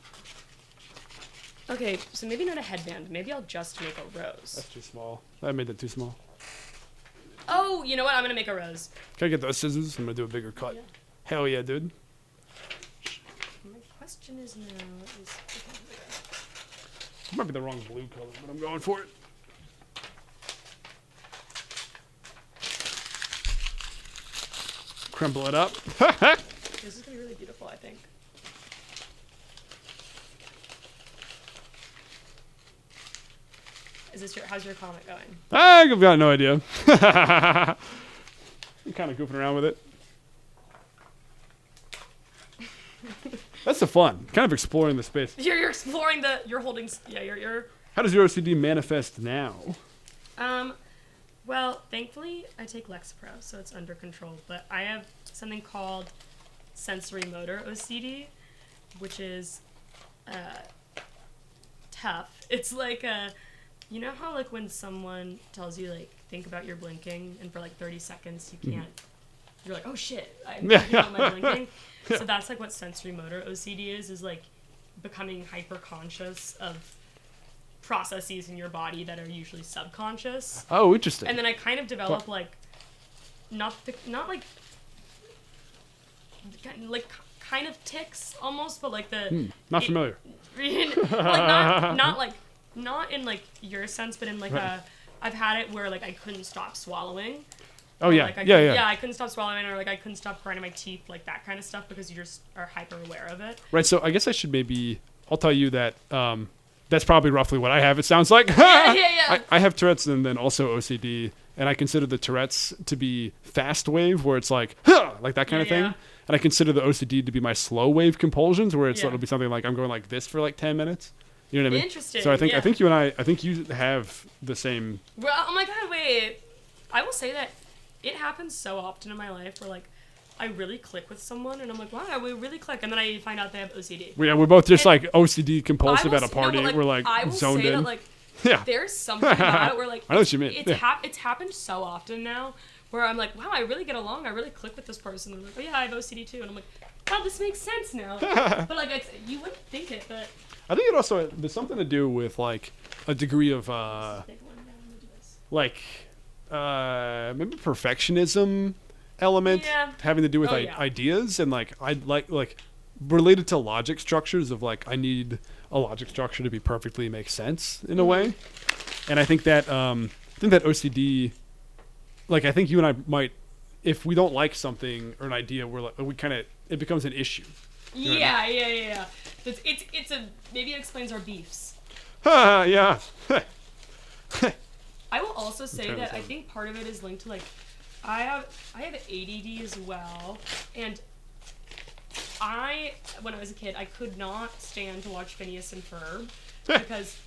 Okay, so maybe not a headband. Maybe I'll just make a rose. That's too small. I made that too small. Oh, you know what? I'm gonna make a rose. Can I get those scissors? I'm gonna do a bigger cut. Yeah. Hell yeah, dude. My question is now It might be the wrong blue color, but I'm going for it. Crumble it up. this is gonna be really beautiful, I think. How's your comet going? I've got no idea. I'm kind of goofing around with it. That's the fun. Kind of exploring the space. You're exploring you're holding, yeah, you're. How does your OCD manifest now? Well, thankfully, I take Lexapro, so it's under control. But I have something called sensory motor OCD, which is tough. It's like you know how like when someone tells you like think about your blinking, and for like 30 seconds you can't. You're like, oh shit, I'm thinking about my blinking. So that's like what sensory motor OCD is like becoming hyper conscious of processes in your body that are usually subconscious. Oh, interesting. And then I kind of develop like not like kind of tics almost, but like not familiar. like not in like your sense, but in like I've had it where like I couldn't stop swallowing. Oh yeah, like yeah. I couldn't stop swallowing, or like I couldn't stop grinding my teeth, like that kind of stuff, because you just are hyper aware of it. Right. So I guess I should I'll tell you that that's probably roughly what I have. It sounds like. Yeah. I have Tourette's and then also OCD, and I consider the Tourette's to be fast wave, where it's like that kind of thing, and I consider the OCD to be my slow wave compulsions, where it'll be something like I'm going like this for like 10 minutes. You know what I mean? Interesting. So I think you and I think you have the same. Well, oh my god, wait. I will say that it happens so often in my life where like I really click with someone and I'm like, wow, we really click, and then I find out they have OCD. Yeah, we're both just like OCD compulsive at a party. No, like, we're like I will zoned say in. That, like, there's something about it where like I know what you mean. It's happened so often now where I'm like, wow, I really get along. I really click with this person. And I'm like, oh yeah, I have OCD too, and I'm like, wow, this makes sense now. But like, you wouldn't think it, but I think it also there's something to do with like a degree of like maybe perfectionism element having to do with ideas, and like I'd like related to logic structures of like I need a logic structure to be perfectly make sense in a way, and I think that OCD, like I think you and I might, if we don't like something or an idea, it becomes an issue. Yeah. It's maybe it explains our beefs. Yeah. I will also say that I think part of it is linked to like I have ADD as well, and when I was a kid I could not stand to watch Phineas and Ferb because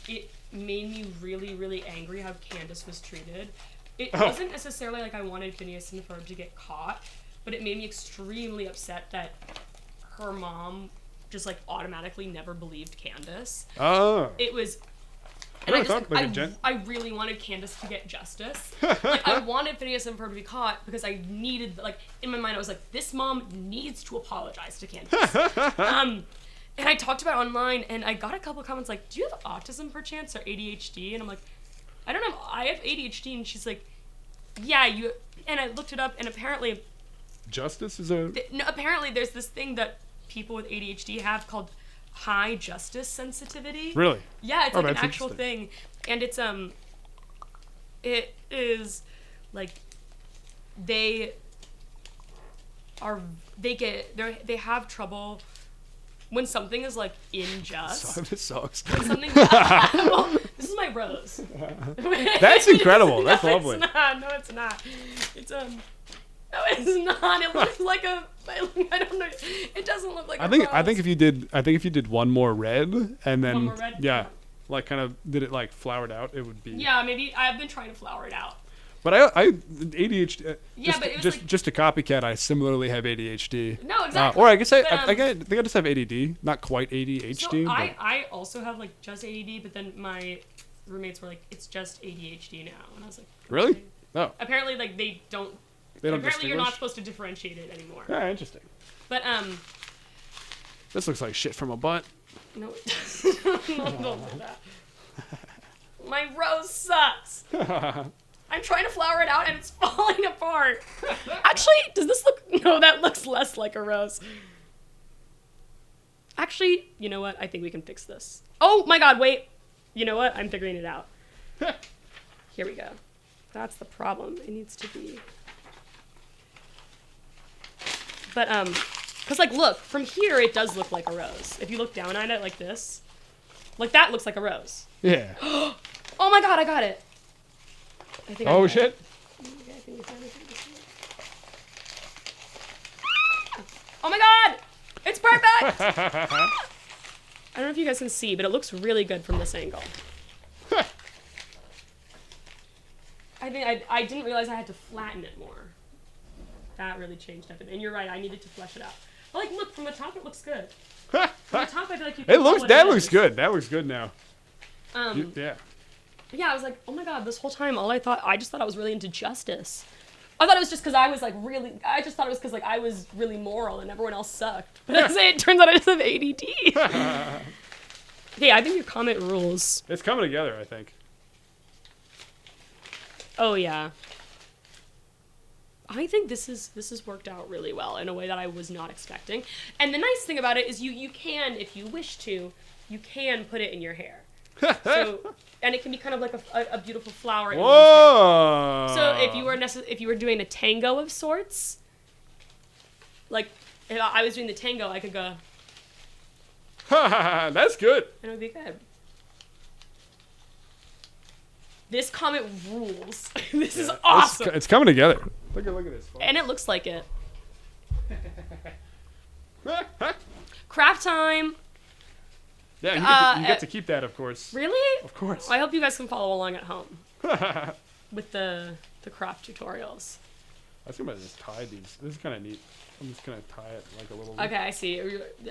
it made me really, really angry how Candace was treated. It wasn't necessarily like I wanted Phineas and Ferb to get caught, but it made me extremely upset that her mom just like automatically never believed Candace. Oh. It was. And I really wanted Candace to get justice. Like, I wanted Phineas and Ferb to be caught because I needed, like, in my mind, I was like, this mom needs to apologize to Candace. And I talked about it online, and I got a couple of comments like, do you have autism perchance or ADHD? And I'm like, I don't know, I have ADHD. And she's like, yeah, you. And I looked it up, and apparently. Justice is a. No, apparently, there's this thing that people with ADHD have called high justice sensitivity. Really? Yeah, it's like an actual thing, and it's it is like they have trouble when something is like unjust. This sucks. When something, well, this is my rose. That's incredible. That's No, lovely. It's not. No, it's not. It's no, it's not. It looks like a. I don't know. It doesn't look like. I think if you did one more red and then One more red? yeah, like kind of did it like flowered out, it would be. Yeah, maybe I've been trying to flower it out. But I ADHD. Yeah, but it was just a copycat. I similarly have ADHD. No, exactly. Or I guess But, I think I just have ADD, not quite ADHD. So but I also have like just ADD, but then my roommates were like, it's just ADHD now, and I was like, really? okay. Oh, Apparently, like they don't. they don't Apparently, you're not distinguish? supposed to differentiate it anymore. Yeah, interesting. But This looks like shit from a butt. no, don't do that. My rose sucks. I'm trying to flower it out and it's falling apart. Actually, does this look? No, that looks less like a rose. Actually, you know what? I think we can fix this. Oh my god, wait. You know what? I'm figuring it out. Here we go. That's the problem. It needs to be. But, because, like, look, from here it does look like a rose. If you look down at it like this, like, that looks like a rose. Yeah. Oh my god, I got it. I think Oh I got shit. it. Okay, I think we found it. Oh my god! It's perfect! I don't know if you guys can see, but it looks really good from this angle. I think I didn't realize I had to flatten it more. That really changed everything. And you're right, I needed to flesh it out. But like, look, from the top it looks good. From the top I feel like you can It looks. tell what That it looks is. good. That looks good now. Yeah, Yeah. I was like, oh my god, this whole time I just thought I was really into justice. I thought it was just because I was like really, I just thought it was because like I was really moral and everyone else sucked. But as it turns out I just have ADD. Okay, I think your comment rules. It's coming together, I think. Oh yeah. I think this has worked out really well in a way that I was not expecting. And the nice thing about it is you can, if you wish to, you can put it in your hair. So, and it can be kind of like a beautiful flower. In one's Whoa! hair. So if you were doing a tango of sorts, like if I was doing the tango, I could go, That's good. and it would be good. This comment rules. This is awesome. It's coming together. Look at this. And it looks like it. Craft time. Yeah, you get to keep that, of course. Really? Of course. Well, I hope you guys can follow along at home with the craft tutorials. I think I'm gonna just tie these. This is kind of neat. I'm just gonna tie it like a little. Okay, I see.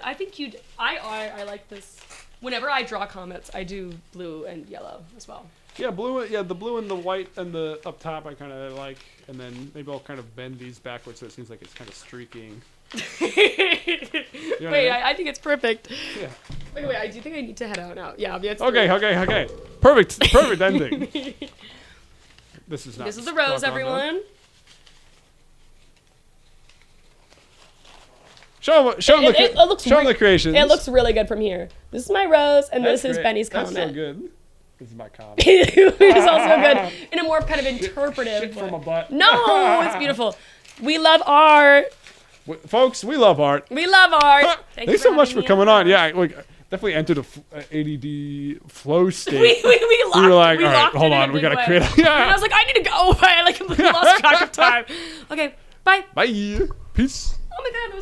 I think you'd. I like this. Whenever I draw comets, I do blue and yellow as well. Yeah, blue. Yeah, the blue and the white and the up top I kind of like, and then maybe I'll kind of bend these backwards so it seems like it's kind of streaking. Wait, I think it's perfect. Yeah. Wait, I do think I need to head out now. Yeah, Okay. Perfect ending. This is not. This is the rose, everyone. Show them the creations. It looks really good from here. This is my rose, and That's this is great. Benny's That's comet. so good. This is my comet. It's also good in a more kind of interpretive Shit from way. a butt. No, it's beautiful. We love art. Folks, we love art. We love art. Thanks so much for coming on. Yeah, like definitely entered a ADD flow state. We locked, were like, we all right, locked hold it in on, a we big gotta way. create. And I was like, I need to go. I like completely lost track of time. Okay, bye. Bye. Peace.